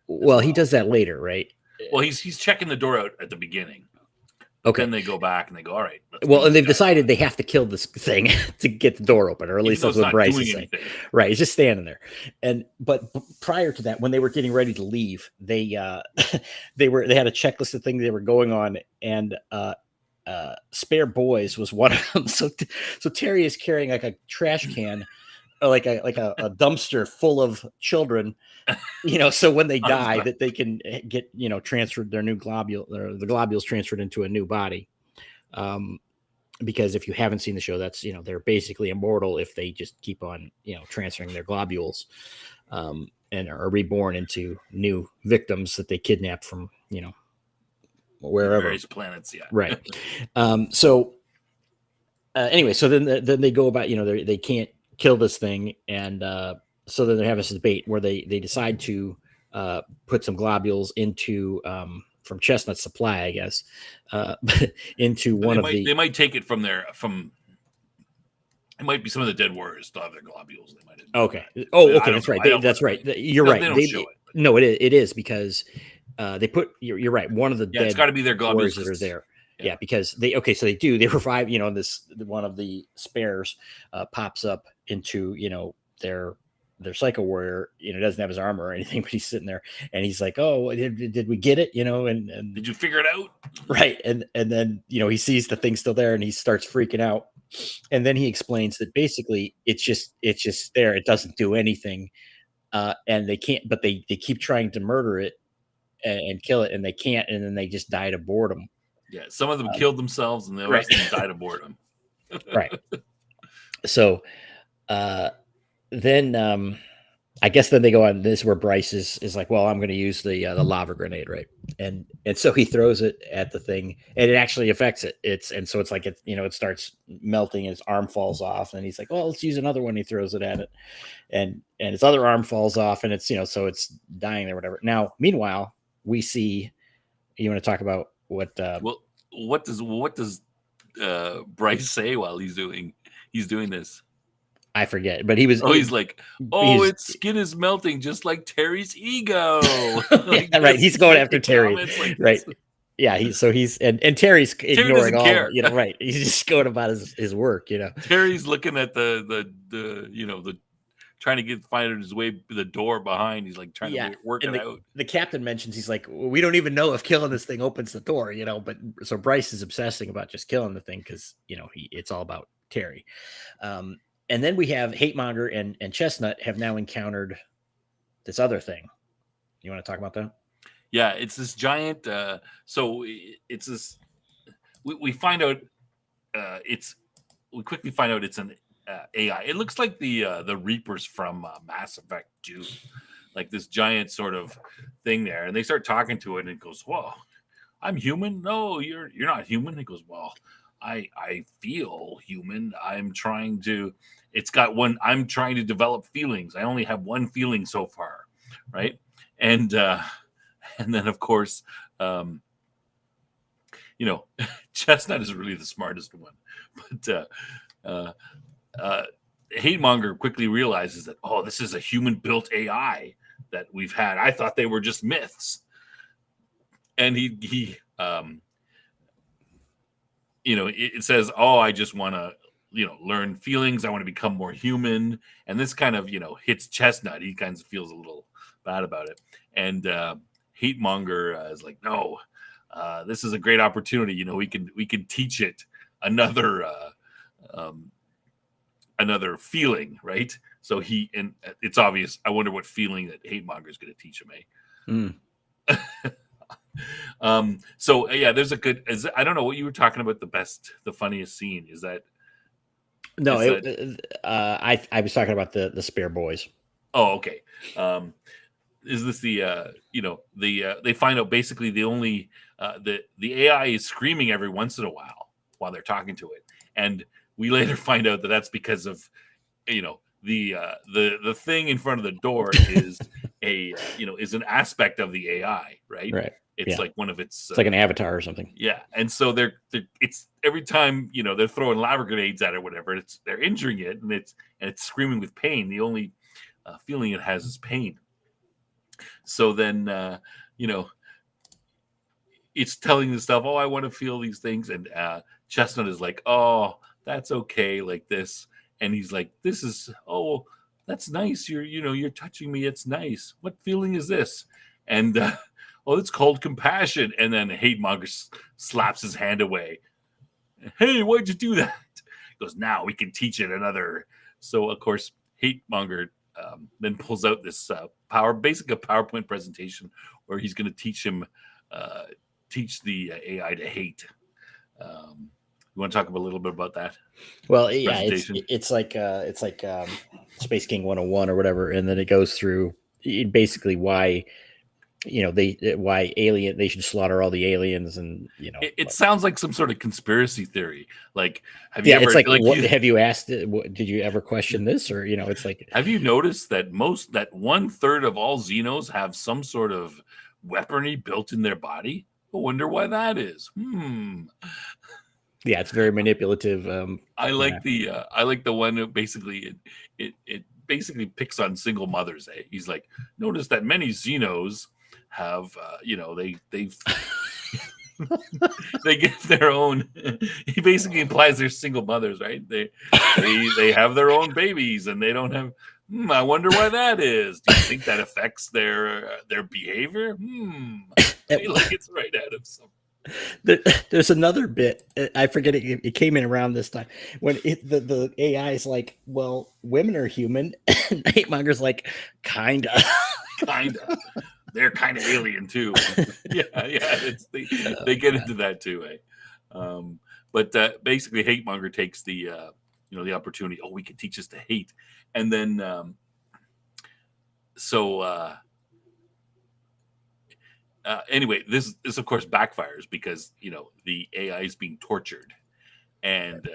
Well, he does that later, right? Well, he's checking the door out at the beginning. Okay. Then they go back and they go, all right. Well, and they've decided they have to kill this thing to get the door open, or at least that's what Bryce is saying. Right. He's just standing there. But prior to that, when they were getting ready to leave, they had a checklist of things they were going on, and Spare Boys was one of them. So Terry is carrying like a trash can, like a dumpster full of children, so when they die that they can get, transferred their new the globules transferred into a new body. Because if you haven't seen the show, that's, they're basically immortal if they just keep on, transferring their globules, and are reborn into new victims that they kidnap from, wherever. Various planets. Yeah. Right. So anyway, so then they go about, they can't kill this thing, and so then they have this debate where they decide to put some globules into from Chestnut's supply, I guess, into they might take it from it might be some of the dead warriors still have their globules. They might have okay. Okay, that's right. That's right. You're right. No, it is because they put. You're right. One of the dead. It's got to be their globules that are there. Yeah, because they revive, this one of the spares pops up into, their Psycho warrior, doesn't have his armor or anything, but he's sitting there and he's like, oh, did we get it? And did you figure it out? Right. And then, he sees the thing still there and he starts freaking out. And then he explains that basically it's just there. It doesn't do anything. And they can't, but they keep trying to murder it and kill it, and they can't. And then they just died of boredom. Yeah, some of them killed themselves, and the rest of them died of boredom. Right. So, then I guess then they go on. This is where Bryce is like, well, I'm going to use the lava grenade, right? And so he throws it at the thing, and it actually affects it. It starts melting, and his arm falls off, and he's like, well, let's use another one. He throws it at it, and his other arm falls off, and it's so it's dying there, whatever. Now, meanwhile, we see. You want to talk about what? What does Bryce say while he's doing this? I forget, but he's like, its skin is melting just like Terry's ego. Yeah, right. He's going after Terry, like right? Yeah. And Terry's ignoring all, right. He's just going about his work, Terry's looking at the trying to find his way to the door behind. He's like trying to work it out. The captain mentions, he's like, we don't even know if killing this thing opens the door, but so Bryce is obsessing about just killing the thing because, it's all about Terry. And then we have Hate Monger and Chestnut have now encountered this other thing. You want to talk about that? Yeah, it's this giant. So it's this. We find out it's we quickly find out it's an AI. It looks like the Reapers from Mass Effect 2, like this giant sort of thing there. And they start talking to it, and it goes, "Whoa, I'm human." "No, you're not human." It goes, "Well, I feel human. I'm trying to. It's got one. I'm trying to develop feelings. I only have one feeling so far, right?" And and then of course, you know, Chestnut is really the smartest one, but Hate Monger quickly realizes that, oh, this is a human-built AI that we've had. I thought they were just myths, and he it says, "Oh, I just want to, learn feelings. I want to become more human." And this kind of, hits Chestnut. He kind of feels a little bad about it. And Hate Monger is like, "No, this is a great opportunity. We can teach it another another feeling, right?" So and it's obvious. I wonder what feeling that Hate Monger is going to teach him. So yeah, there's a good. I don't know what you were talking about. The funniest scene is that. No, I was talking about the spare boys. Oh, okay. Is this they find out basically the only the AI is screaming every once in a while they're talking to it, and we later find out that that's because of the thing in front of the door is is an aspect of the AI, right? Right. It's like one of it's like an avatar or something. Yeah, and so it's every time they're throwing lava grenades at it or whatever, they're injuring it, and it's screaming with pain. The only feeling it has is pain. So then it's telling the stuff, "Oh, I want to feel these things," and Chestnut is like, "Oh, that's okay," like this, and he's like, "This is that's nice. You're touching me. It's nice. What feeling is this?" And "Oh, it's called compassion." And then Hate Monger slaps his hand away. "Hey, why'd you do that?" He goes, "Now we can teach it another." So of course, Hate Monger then pulls out this basically a PowerPoint presentation where he's going to teach the AI to hate. You want to talk a little bit about that? Well, yeah, it's like Space King 101 or whatever, and then it goes through basically why they should slaughter all the aliens, and it sounds like some sort of conspiracy theory. Like, have you asked it? Did you ever question this? Or it's like, have you noticed that 1/3 of all Xenos have some sort of weaponry built in their body? I wonder why that is. Yeah, it's very manipulative. I like the one who basically it basically picks on single mothers. He's like, "Notice that many Xenos have they get their own." He basically implies they're single mothers, right? They have their own babies, and they don't have. I wonder why that is. Do you think that affects their behavior? I feel like it's right out of some. There's another bit. I forget it came in around this time when the AI is like, "Well, women are human." And Hate Monger's like, kinda. They're kind of alien too. yeah. They get into that too, But basically, Hate Monger takes the the opportunity. Oh, we can teach us to hate, and then anyway, this of course backfires because the AI is being tortured, and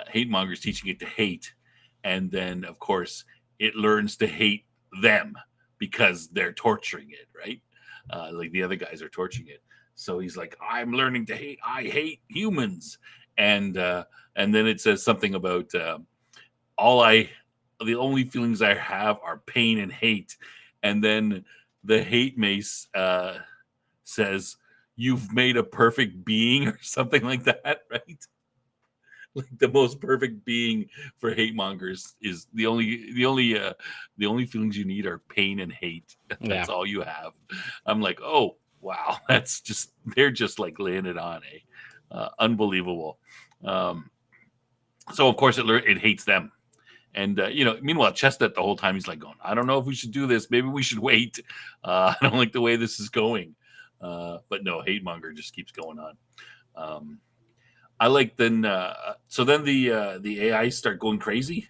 Hate Monger is teaching it to hate, and then of course it learns to hate them because they're torturing it, right? Like the other guys are torturing it. So he's like, "I'm learning to hate. I hate humans," and then it says something about the only feelings I have are pain and hate, and then the hate mace says, "You've made a perfect being," or something like that, right? Like the most perfect being for hate mongers is the only feelings you need are pain and hate. That's all you have. I'm like, oh wow, they're just like laying it on, unbelievable. So of course it hates them. And meanwhile, Chestnut the whole time he's like going, "I don't know if we should do this. Maybe we should wait. I don't like the way this is going." But no, Hate Monger just keeps going on. I like then. So then the AI start going crazy.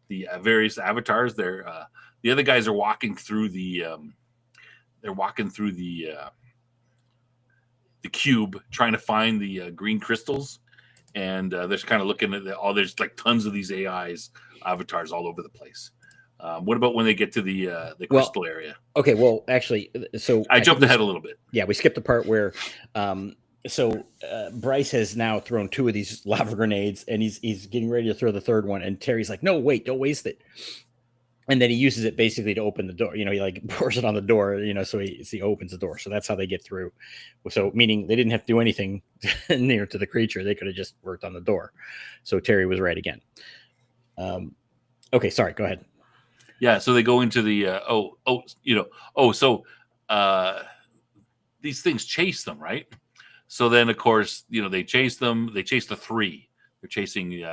The various avatars. The other guys are walking through they're walking through the cube trying to find the green crystals, and they're just kind of looking at there's like tons of these AIs avatars all over the place. What about when they get to the crystal area? Okay, well, actually, so I jumped ahead a little bit. Yeah, we skipped the part where, Bryce has now thrown 2 of these lava grenades, and he's getting ready to throw the third one, and Terry's like, "No, wait, don't waste it." And then he uses it basically to open the door. He like pours it on the door, so he opens the door. So that's how they get through. So meaning they didn't have to do anything near to the creature. They could have just worked on the door. So Terry was right again. Okay, sorry, go ahead. Yeah, so they go into the these things chase them, right? So then of course, they chase them, they chase the 3. They're chasing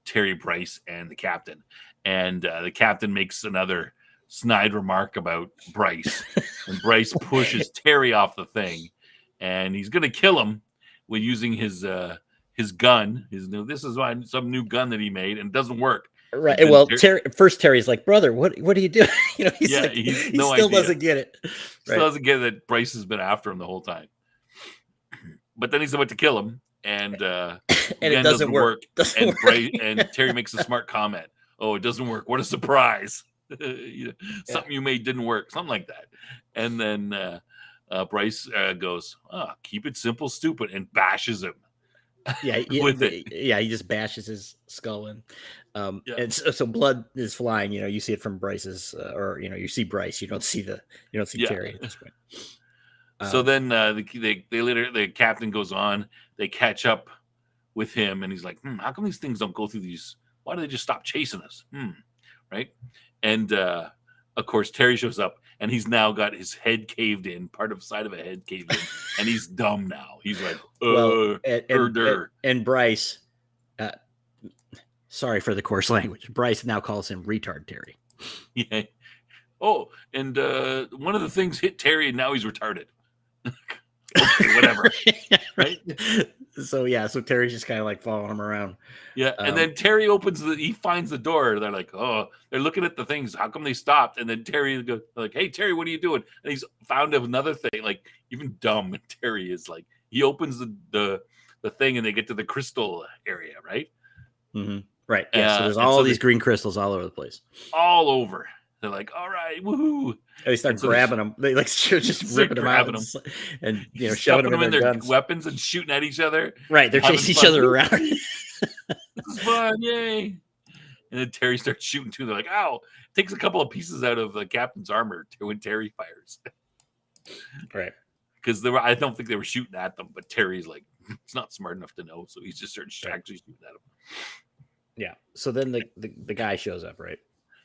Terry, Bryce, and the captain. And the captain makes another snide remark about Bryce. And Bryce pushes Terry off the thing, and he's gonna kill him with using his gun. This is some new gun that he made, and it doesn't work. Right. Well, Terry's like, "Brother, what are you doing?" He still doesn't get it. Still doesn't get that Bryce has been after him the whole time. But then he's about to kill him, and it doesn't work. And Terry makes a smart comment. "Oh, it doesn't work. What a surprise! Something you made didn't work. Something like that." And then Bryce goes, "Keep it simple, stupid," and bashes him. Yeah, he just bashes his skull in. And so blood is flying. You see it from Bryce's, or you see Bryce. You don't see Terry at this point. So then the captain goes on. They catch up with him, and he's like, "How come these things don't go through these? Why do they just stop chasing us?" Right? And of course, Terry shows up, and he's now got his head caved in, part of the side of a head caved in, and he's dumb now. He's like, and Bryce, sorry for the coarse language. Bryce now calls him retard Terry. Yeah. Oh, and one of the things hit Terry, and now he's retarded. Okay, whatever. Right? So Terry's just kind of like following him around. Yeah, and then Terry he finds the door. They're like, "Oh," they're looking at the things. How come they stopped? And then Terry goes, like, "Hey, Terry, what are you doing?" And he's found another thing, like even dumb. And Terry is like, he opens the thing, and they get to the crystal area, right? Mm-hmm. Right. Yeah. So there's all these green crystals all over the place. All over. They're like, "All right, woohoo!" And they start grabbing them. They like just ripping them out and shoving them in their guns. Weapons and shooting at each other. Right, they're chasing each other around. This is fun, yay! And then Terry starts shooting too. They're like, "Ow!" Takes a couple of pieces out of the captain's armor when Terry fires. Right, because I don't think they were shooting at them, but Terry's like, it's not smart enough to know, so he's just started actually shooting at them. Yeah. So then the guy shows up, right?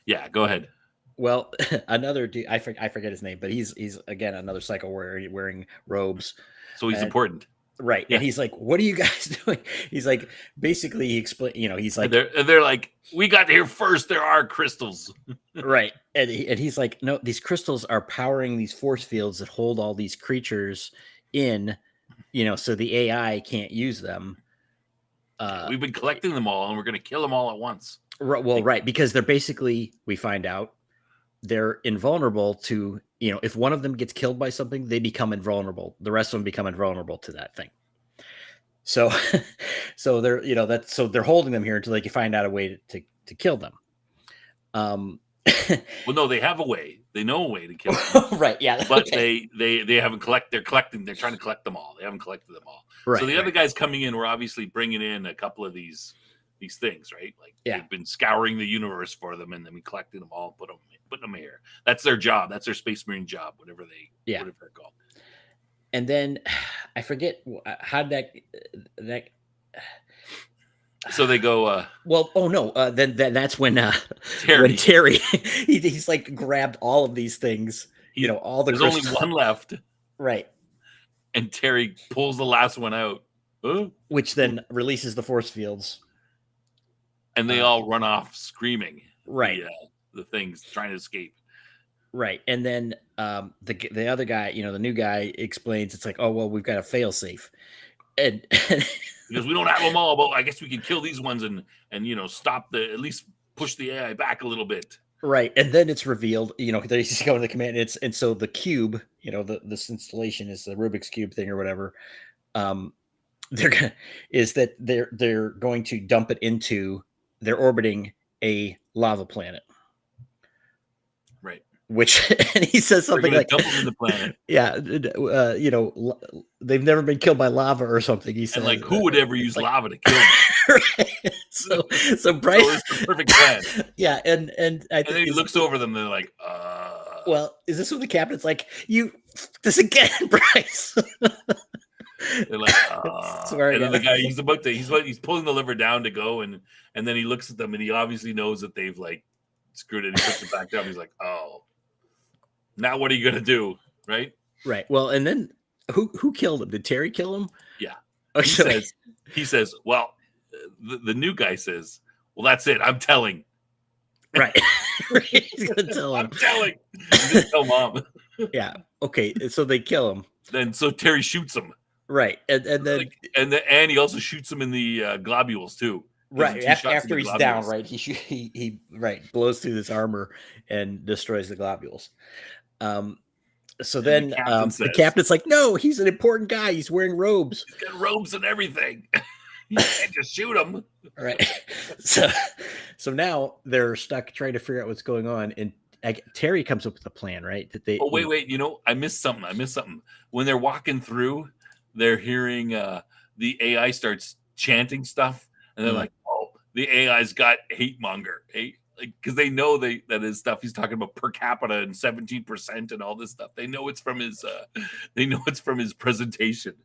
Yeah. Go ahead. Well, another dude, I forget his name, but he's again another psycho warrior wearing robes. So he's important, right? Yeah. And he's like, "What are you guys doing?" He's like, basically, he explained. He's like, they're like, "We got here first. There are crystals." Right, and he's like, "No, these crystals are powering these force fields that hold all these creatures in, so the AI can't use them." We've been collecting them all, and we're going to kill them all at once. Well, right, because they're basically, we find out, they're invulnerable to, if one of them gets killed by something, they become invulnerable. The rest of them become invulnerable to that thing. So, they're, so they're holding them here until they can find out a way to kill them. Well, no, they have a way. They know a way to kill them. Right. Yeah. But they haven't they're collecting. They're trying to collect them all. They haven't collected them all. Right. So the other guys coming in were obviously bringing in a couple of these things, right? Like they've been scouring the universe for them, and then we collected them all, putting them here. That's their job. That's their Space Marine job, whatever they're called. And then I forget how that. So they go. Then that's when Terry he's like grabbed all of these things. All the there's only one left, right? And Terry pulls the last one out, which then releases the force fields, and they all run off screaming. Right, the things trying to escape. Right, and then the other guy, the new guy, explains it's like, "Oh well, we've got a fail safe." And because we don't have them all, but I guess we can kill these ones and stop at least push the AI back a little bit. right, and then it's revealed, they just go to the command. And so the cube, this installation is the Rubik's cube thing or whatever. They're going to dump it into. They're orbiting a lava planet. Right. Which, and he says something like, dump them in the planet. Yeah, they've never been killed by lava or something. He said, and like, who would ever use lava to kill them? Right. So Bryce, it's the perfect plan. Yeah, and I think then he looks over them. And they're like, well, is this what the captain's like? You this again, Bryce? They're like, and then the guy, he's pulling the lever down to go, and then he looks at them, and he obviously knows that they've like screwed it. And he puts it back down. He's like, oh, now what are you gonna do, right? Right. Well, and then who killed him? Did Terry kill him? Yeah. Okay. He says, well, the new guy says, well, that's it. I'm telling. Right. He's gonna tell him. I'm telling. He's gonna tell mom. Yeah. Okay. So they kill him. Then so Terry shoots him. Right. And then and he also shoots him in the globules too. Right. After he's down, right? He blows through this armor and destroys the globules. So then the captain's like, no, he's an important guy. He's wearing robes. He's got robes and everything. You can't just shoot him. Right. So now they're stuck trying to figure out what's going on. And Terry comes up with a plan, right? That they. Oh, wait. I missed something. When they're walking through, they're hearing the AI starts chanting stuff. And they're like, oh, the AI's got hate monger. Because they know that his stuff, he's talking about per capita and 17% and all this stuff. They know it's from his presentation.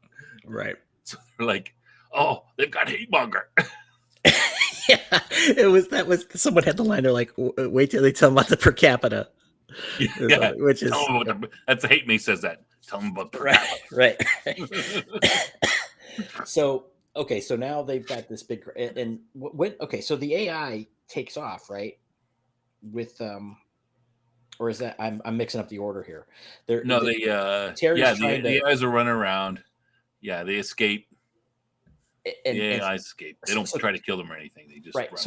Right. So they're like, oh, they've got hate monger. Yeah, someone had the line. They're like, wait till they tell them about the per capita. Yeah, which is that's the hate me says that. Tell them about per capita. Right. So now they've got this big so the AI takes off, right? With or is that I'm mixing up the order here. The AIs are running around. Yeah, they escape. And the AIs escape. They don't try to kill them or anything. They just run off.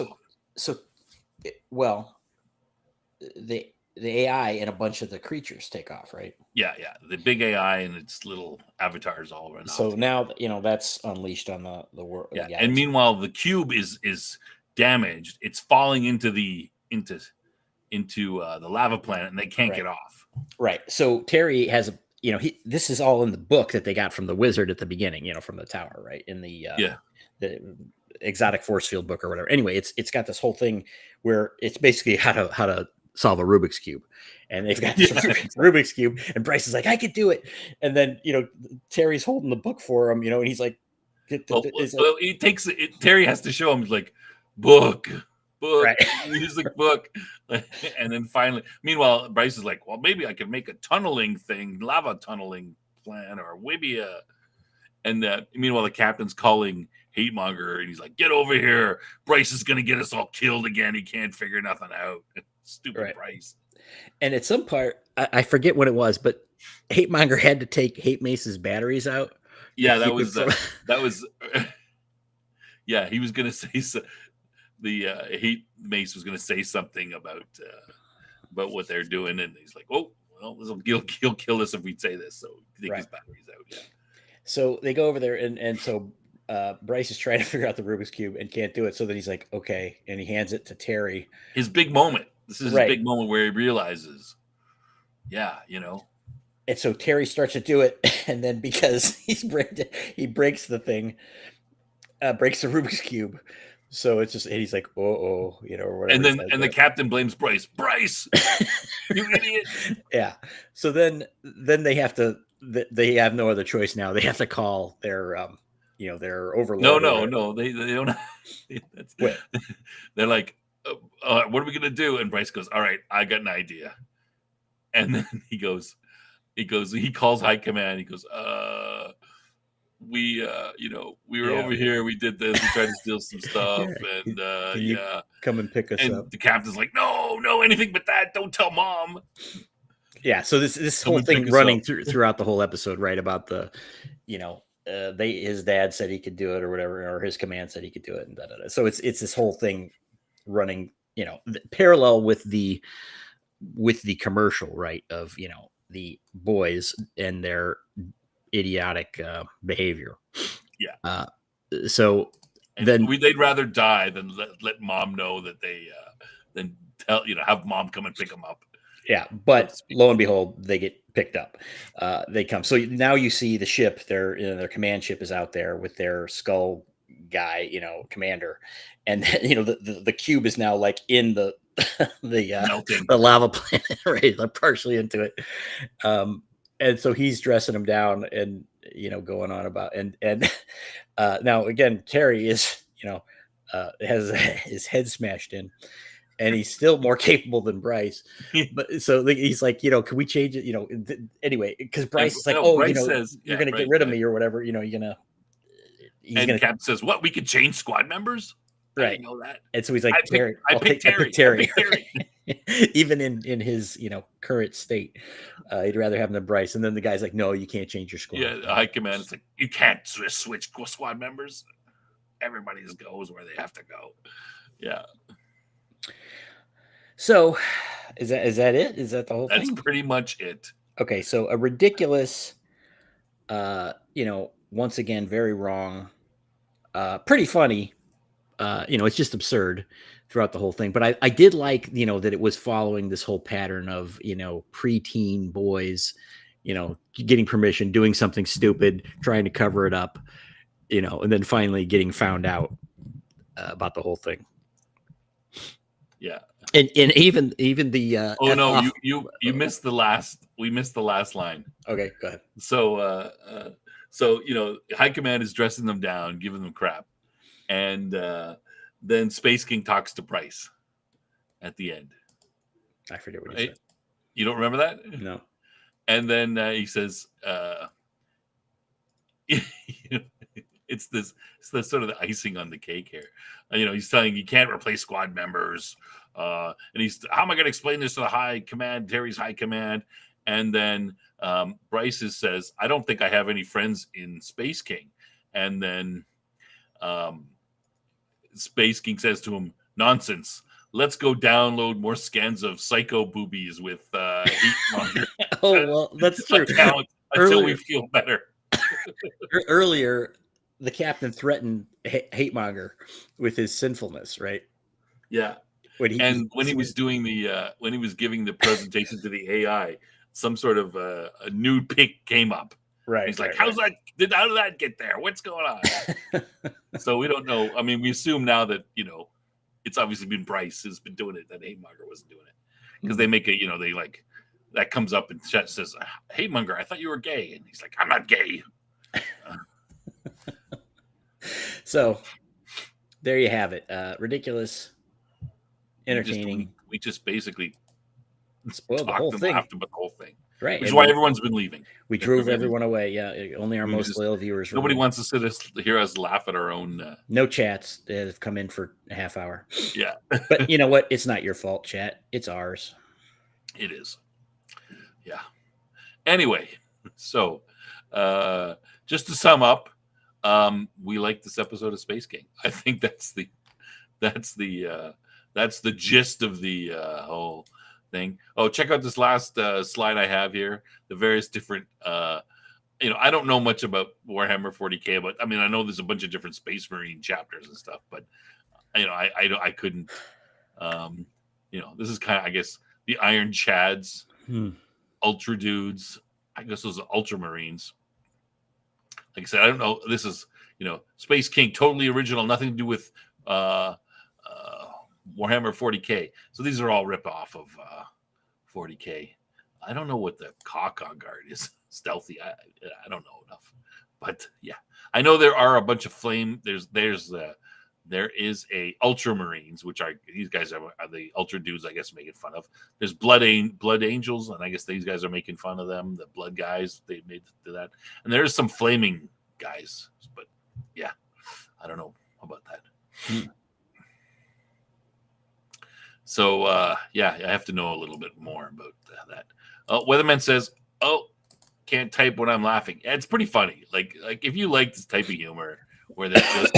The AI and a bunch of the creatures take off, right? Yeah. The big AI and its little avatars all run off. So now that's unleashed on the world. Yeah. And meanwhile, the cube is damaged. It's falling into the lava planet, and they can't get off. Right. So Terry has this is all in the book that they got from the wizard at the beginning, from the tower, right? In the the exotic force field book or whatever. Anyway, it's got this whole thing where it's basically how to solve a Rubik's cube, and they've got this Rubik's cube, and Bryce is like, I could do it, and then Terry's holding the book for him, and he's like, he takes it. Terry has to show him, like, book. Right. He's like, book. And then finally, meanwhile, Bryce is like, well, maybe I could make a lava tunneling plan, or maybe and meanwhile, the captain's calling hate monger, and he's like, get over here. Bryce is going to get us all killed again. He can't figure nothing out. Stupid Bryce. And at some part, I forget what it was, but hate monger had to take Hate Mace's batteries out. Yeah, that was yeah, he was going to say so. The Hate Mace was going to say something about what they're doing, and he's like, "Oh, well, he'll kill us if we say this." So take his batteries out. Yeah. So they go over there, and so Bryce is trying to figure out the Rubik's cube and can't do it. So then he's like, "Okay," and he hands it to Terry. His big moment. This is his big moment where he realizes, And so Terry starts to do it, and then because he breaks the thing, breaks the Rubik's cube. So it's just, and he's like, or whatever. And then the captain blames Bryce. Bryce, you idiot. Yeah. So then they have to. They have no other choice now. They have to call their overlord. No. They don't. They're like, what are we gonna do? And Bryce goes, all right, I got an idea. And then he calls high command. He goes, we were over here, we did this, we tried to steal some stuff, and come and pick us up. The captain's like, no, anything but that, don't tell mom. Yeah, so this whole thing running throughout the whole episode, right, about the his dad said he could do it or whatever, or his command said he could do it, and so it's this whole thing running, parallel with the commercial, right? Of the boys and their idiotic behavior. Yeah. So and then they'd rather die than let mom know that they than tell have mom come and pick them up. Yeah, but lo and behold, they get picked up. They come. So now you see the ship. Their command ship is out there with their skull guy, commander, and the cube is now like in the Melting. the lava planet, right? They're partially into it. And so he's dressing him down and going on about and now again Terry is has his head smashed in. And he's still more capable than Bryce. But so he's like, can we change it? Anyway, because Bryce is like, Bryce says, you're going to get rid of me or whatever. You're going to. And Captain says, "What? We could change squad members?" Right. I didn't know that. And so he's like, Terry. I picked Terry. Even in his current state, he'd rather have him than Bryce. And then the guy's like, "No, you can't change your squad." Yeah, high command is like, "You can't switch squad members. Everybody goes where they have to go." Yeah. So, is that it? Is that the whole thing? That's pretty much it. Okay, so a ridiculous, once again, very wrong, pretty funny. It's just absurd throughout the whole thing. But I did like, that it was following this whole pattern of, preteen boys, getting permission, doing something stupid, trying to cover it up, and then finally getting found out about the whole thing. Yeah. And even the you missed the last. We missed the last line. Okay, go ahead. So high command is dressing them down, giving them crap, and then Space King talks to Bryce at the end. I forget what he said. You don't remember that? No. And then he says, it's the sort of the icing on the cake here. He's telling you can't replace squad members. And how am I going to explain this to the high command, Terry's high command? And then Bryce says, I don't think I have any friends in Space King. And then Space King says to him, nonsense. Let's go download more scans of psycho boobies with Heatmonger. Oh, well, that's true. Until we feel better. Earlier, the captain threatened Hatemonger with his sinfulness, right? Yeah. When he was doing when he was giving the presentation to the AI, some sort of a nude pic came up. Right. He's like, how did that get there? What's going on? So we don't know. I mean, we assume now that, it's obviously been Bryce who's been doing it, that Hatemonger wasn't doing it. Because they make it, they like, that comes up and chat says, Hatemonger, I thought you were gay. And he's like, I'm not gay. So there you have it. Ridiculous, entertaining. We just basically spoiled the whole thing. Laughed about the whole thing. Right. Which is why everyone's been leaving. We drove everyone away. Yeah. Only our most loyal viewers. Nobody wants to hear us laugh at our own. No chats that have come in for a half hour. Yeah. But you know what? It's not your fault, chat. It's ours. It is. Yeah. Anyway, so just to sum up, we like this episode of Space King. I think that's the gist of the whole thing. Oh, check out this last slide I have here. The various different, I don't know much about Warhammer 40K, but I mean, I know there's a bunch of different Space Marine chapters and stuff, but I couldn't, this is kind of, I guess, the Iron Chads, Ultra Dudes. I guess those are Ultramarines. Like I said, I don't know. This is, Space King, totally original, nothing to do with Warhammer 40K. So these are all rip-off of 40K. I don't know what the Kaka Guard is. Stealthy. I don't know enough. But yeah, I know there are a bunch of flame. There is a Ultramarines, which are these guys are the Ultra Dudes, I guess, making fun of. There's Blood Angels, and I guess these guys are making fun of them. The Blood guys, they made that. And there's some flaming guys, but yeah, I don't know about that. So I have to know a little bit more about that. Weatherman says, can't type when I'm laughing. It's pretty funny. Like if you like this type of humor where they're just,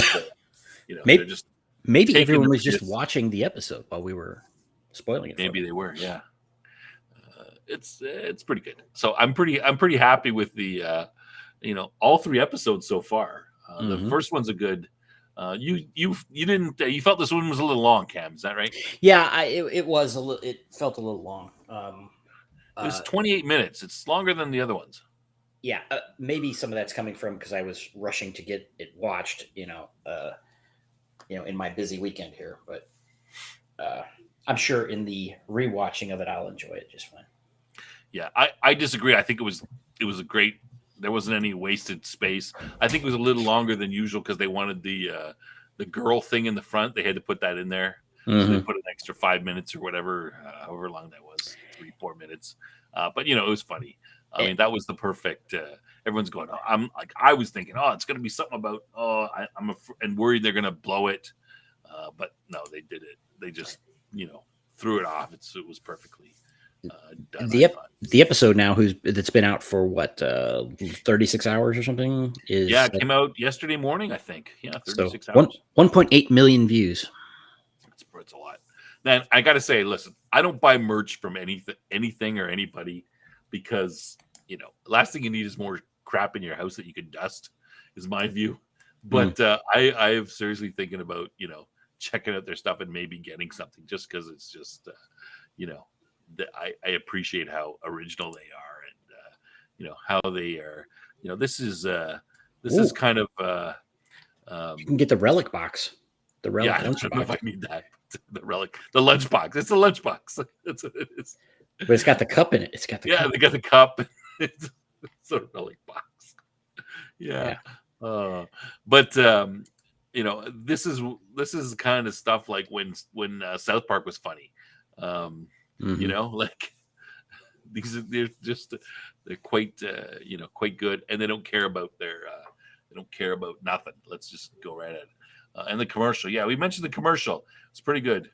they're just Maybe taking everyone the was just piss. watching the episode while we were spoiling it. Maybe they were, yeah. It's pretty good. So I'm pretty happy with the all 3 episodes so far. The first one's a good. You felt this one was a little long, Cam? Is that right? Yeah, it was a little. It felt a little long. It was 28 minutes. It's longer than the other ones. Yeah, maybe some of that's coming from because I was rushing to get it watched. In my busy weekend here, but I'm sure in the rewatching of it, I'll enjoy it just fine. Yeah, I disagree. I think it was a great. There wasn't any wasted space. I think it was a little longer than usual because they wanted the girl thing in the front. They had to put that in there, so they put an extra 5 minutes or whatever, however long that was, 3-4 minutes. But it was funny. I mean, that was the perfect. Everyone's going. Oh, I was thinking, it's going to be something about. And worried they're going to blow it, but no, they did it. They just threw it off. It was perfectly. Done, the episode now that's been out for what 36 hours or something it came out yesterday morning, I think. 36 hours. 1.8 million views. It's a lot. Then I gotta say, listen, I don't buy merch from anything or anybody because last thing you need is more crap in your house that you could dust, is my view. But I am seriously thinking about checking out their stuff and maybe getting something just because it's just I appreciate how original they are and how they are. This is kind of you can get the relic box. The relic. I don't know if I need that. The relic, the lunchbox. It's a lunchbox. That's what it is. But it's got the cup in it. It's got the cup. They got the cup. It's a relic box. Yeah. But this is the kind of stuff like when South Park was funny. Like they're quite quite good, and they don't care about nothing. Let's just go right at it. And the commercial, we mentioned the commercial. It's pretty good.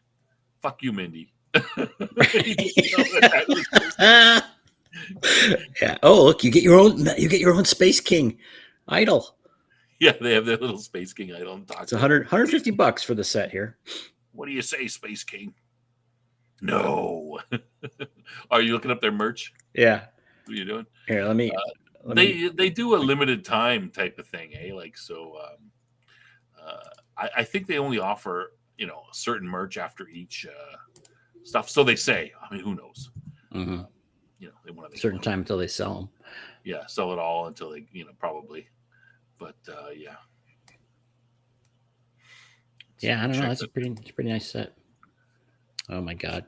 Fuck you, Mindy. Yeah. Oh, look, you get your own Space King idol. Yeah, they have their little Space King idol. It's $150 for the set here. What do you say, Space King? No. Are you looking up their merch? Yeah. What are you doing? Here, let me. They do a limited time type of thing, Like so. I think they only offer certain merch after each stuff. So they say. I mean, who knows? They want to certain time until they sell them. Yeah, sell it all until they probably. But yeah, I don't know. That's a pretty nice set. Oh my god!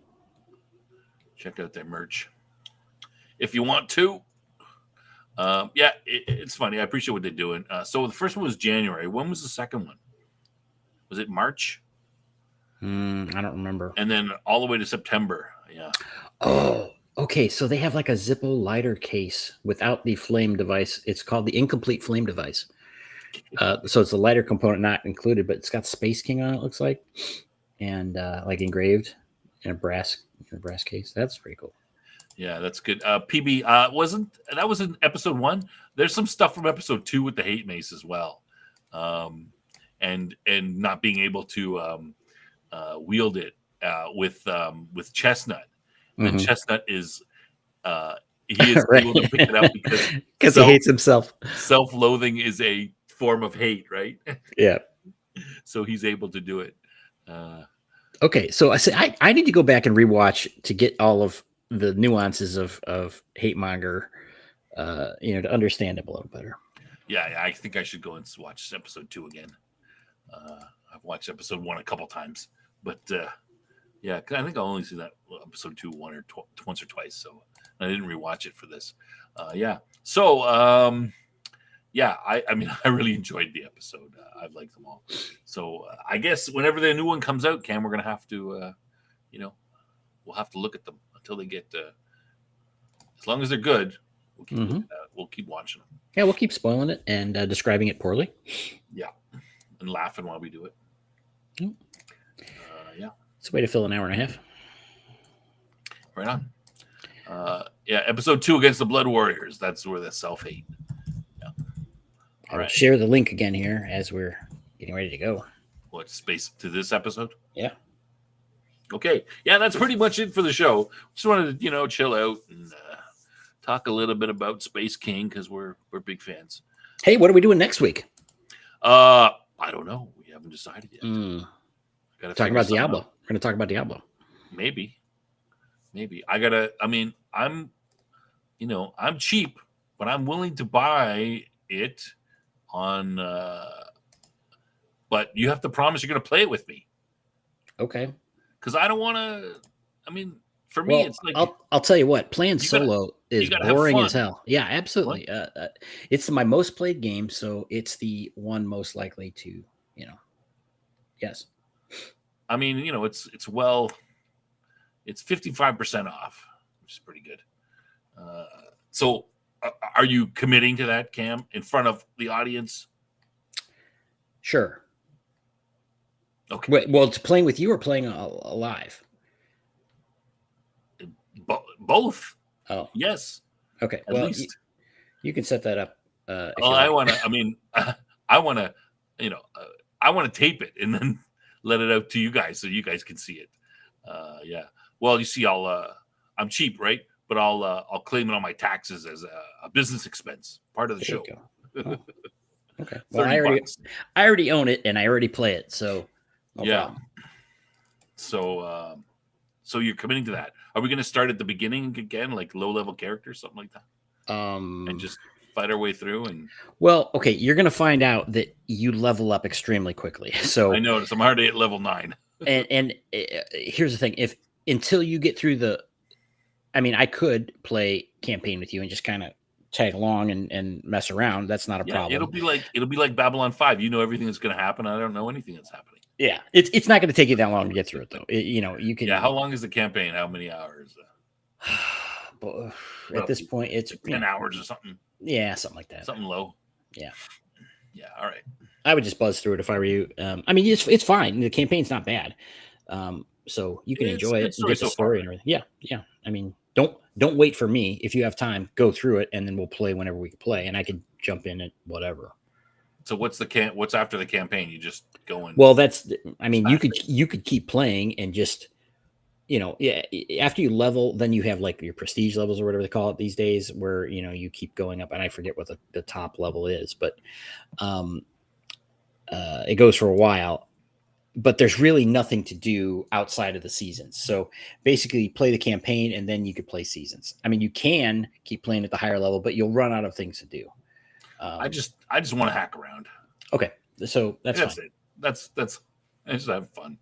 Check out their merch if you want to. It's funny. I appreciate what they're doing. So the first one was January. When was the second one? Was it March? I don't remember. And then all the way to September. Yeah. Oh, okay. So they have like a Zippo lighter case without the flame device. It's called the incomplete flame device. So it's the lighter component not included, but it's got Space King on it. Looks like, and like engraved in a brass case. That's pretty cool. Yeah, that's good. PB wasn't that was in episode 1. There's some stuff from episode 2 with the hate mace as well. And not being able to wield it with Chestnut, and Chestnut is he is able to pick it up because he hates himself. Self-loathing is a form of hate, right? Yeah. So he's able to do it. Okay, so I need to go back and rewatch to get all of the nuances of hate monger, to understand it a little better. Yeah, I think I should go and watch episode 2 again. I've watched episode 1 a couple times, but I think I'll only see that episode 2 once or twice. So I didn't rewatch it for this. So I mean, I really enjoyed the episode. I've liked them all. So I guess whenever the new one comes out, Cam, we're gonna have to, we'll have to look at them until they get. As long as they're good, we'll keep looking at it. We'll keep watching them. Yeah, we'll keep spoiling it and describing it poorly. Yeah, and laughing while we do it. It's a way to fill an hour and a half. Right on. Episode 2 against the Blood Warriors. That's where the self-hate. Yeah. I will share the link again here as we're getting ready to go. What, space to this episode? Yeah. Okay. Yeah, that's pretty much it for the show. Just wanted to, chill out and talk a little bit about Space King because we're big fans. Hey, what are we doing next week? I don't know. We haven't decided yet. Talking about Diablo. We're going to talk about Diablo. Maybe. I'm cheap, but I'm willing to buy it on, but you have to promise you're going to play it with me. Okay. Because I don't want to, for me, it's like, I'll tell you what, playing solo is boring as hell. Yeah, absolutely. It's my most played game. So it's the one most likely to, yes. It's 55% off, which is pretty good. So are you committing to that, Cam, in front of the audience? Sure. Okay. Wait, well, it's playing with you or playing live? Both. Oh. Yes. Okay. At least. You can set that up. I want to, I want to tape it and then let it out to you guys so you guys can see it. Yeah. Well, you see, I'm cheap, right? But I'll claim it on my taxes as a business expense, part of the show. Oh. Okay. Well, I already own it and I already play it, so no problem. So you're committing to that. Are we going to start at the beginning again, like low-level characters, something like that? And just fight our way through? Well, okay, you're going to find out that you level up extremely quickly. So I noticed I'm already at level 9. and here's the thing: until you get through I could play campaign with you and just kind of tag along and mess around. That's not a problem. It'll be like Babylon 5. You know everything that's going to happen. I don't know anything that's happening. Yeah, it's not going to take you that long to get through it, though. You can. Yeah, how long is the campaign? How many hours? At this point, it's 10 hours or something. Yeah, something like that. Something low. Yeah. Yeah. All right. I would just buzz through it if I were you. It's fine. The campaign's not bad, so you can enjoy it and get the story and everything. Yeah. Don't wait for me. If you have time, go through it, and then we'll play whenever we can play, and I can jump in at whatever. So what's after the campaign? You just go in. Well, you could keep playing and just, after you level, then you have like your prestige levels or whatever they call it these days, where, you keep going up, and I forget what the top level is, but it goes for a while, but there's really nothing to do outside of the seasons. So basically play the campaign and then you could play seasons. You can keep playing at the higher level, but you'll run out of things to do. I just want to hack around. Okay, so that's fine. It. That's I just have fun.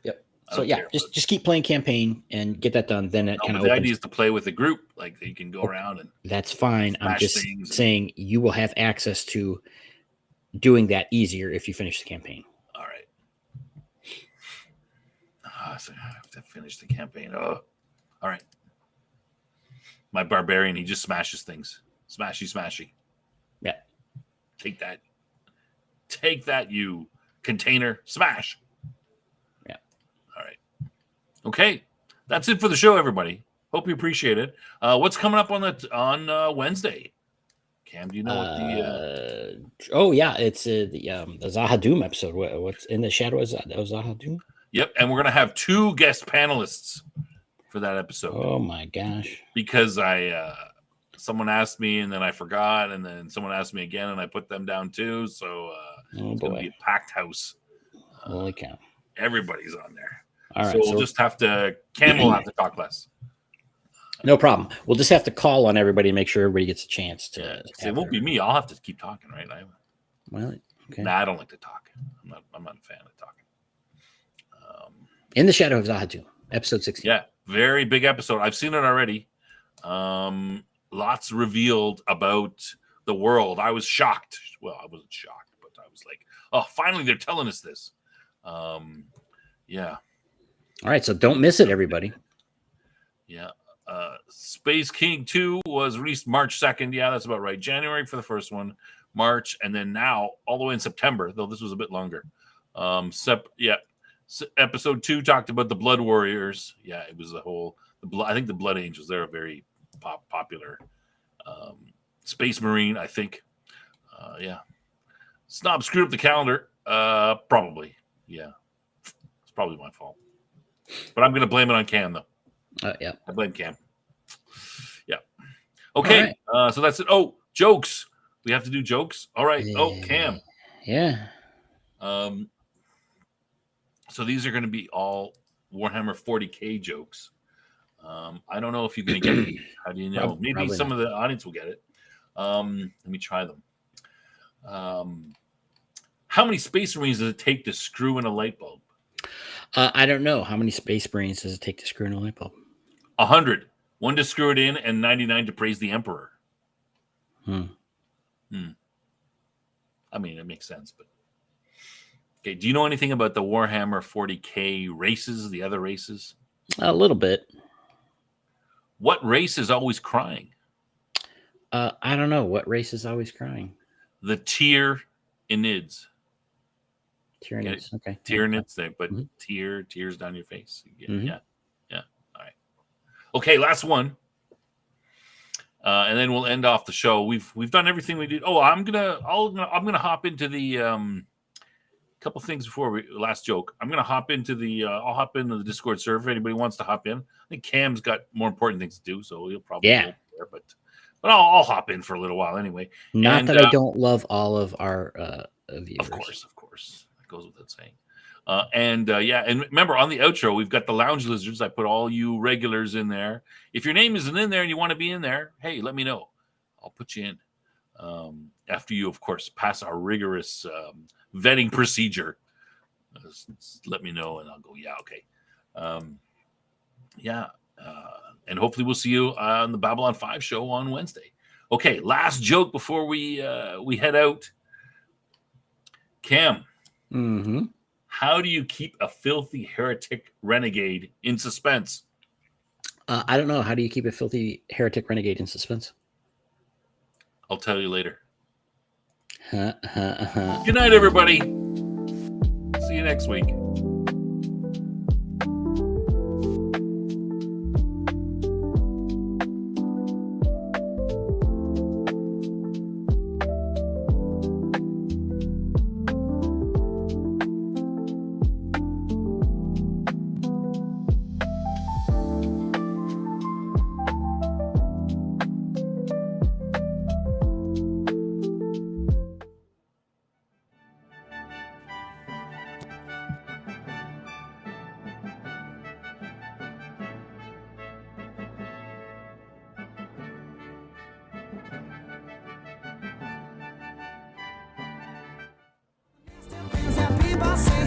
Yep. So yeah, just keep playing campaign and get that done. Then it kind of the idea is to play with a group, like you can go around and. That's fine. I'm just saying you will have access to doing that easier if you finish the campaign. All right. So I have to finish the campaign. Oh, all right. My barbarian, he just smashes things. Smashy. Yeah. Take that, you container. Smash. Yeah. All right. Okay. That's it for the show, everybody. Hope you appreciate it. What's coming up on Wednesday? Cam, do you know what the... Oh, yeah. It's the Zahadum episode. What's in the shadow of Zahadum? Yep. And we're going to have 2 guest panelists for that episode. Oh, my gosh. Because someone asked me and then I forgot, and then someone asked me again and I put them down too. So it's going to be a packed house. Holy cow. Everybody's on there. All right. So we'll just have to, Cam will have to talk less. No problem. We'll just have to call on everybody and make sure everybody gets a chance to. It won't be me. I'll have to keep talking, right? Well, okay. Nah, I don't like to talk. I'm not a fan of talking. In the Shadow of Zahadum, episode 16. Yeah, very big episode. I've seen it already. Lots revealed about the world. I was shocked. Well, I wasn't shocked, but I was like, oh, finally they're telling us this. Yeah. All right, so don't miss it, everybody. Yeah. Space King 2 was released March 2nd. Yeah, that's about right. January for the first one, March, and then now all the way in September, though this was a bit longer. Episode 2 talked about the Blood Warriors. Yeah, it was the whole... I think the Blood Angels, they're a very popular Space Marine, I think. Yeah. Snob screwed up the calendar. Probably. Yeah. It's probably my fault. But I'm going to blame it on Cam, though. Yeah. I blame Cam. Yeah. Okay. So that's it. Oh, jokes. We have to do jokes. All right. Oh, Cam. Yeah. So these are going to be all Warhammer 40K jokes. I don't know if you're going to get these. How do you know? Maybe Probably some not. of the audience will get it. Let me try them. How many Space Marines does it take to screw in a light bulb? I don't know. How many Space Marines does it take to screw in a light bulb? 100. 1 to screw it in and 99 to praise the Emperor. I mean, it makes sense, but okay. Do you know anything about the Warhammer 40K races, the other races? A little bit. What race is always crying? I don't know. What race is always crying? The Tyranids. Tyranids. Okay. Tyranids, they put Mhm. tears down your face. Mhm. Yeah. All right. Okay, last one. And then we'll end off the show. We've done everything we did. Oh, I'm gonna hop into the couple things before we last joke. I'm gonna hop into the I'll hop into the Discord server if anybody wants to hop in. I think Cam's got more important things to do, so he'll probably go there, but I'll hop in for a little while anyway. Not that I don't love all of our viewers. Of course. That goes without saying. And remember on the outro, we've got the lounge lizards. I put all you regulars in there. If your name isn't in there and you want to be in there, hey, let me know. I'll put you in. After you, of course, pass our rigorous vetting procedure. Let me know and I'll go, yeah, okay. And hopefully we'll see you on the Babylon 5 show on Wednesday. Okay, last joke before we head out. Cam. Mm-hmm. How do you keep a filthy heretic renegade in suspense? I don't know. How do you keep a filthy heretic renegade in suspense? I'll tell you later. Good Good night, everybody. See you next week. Things that people say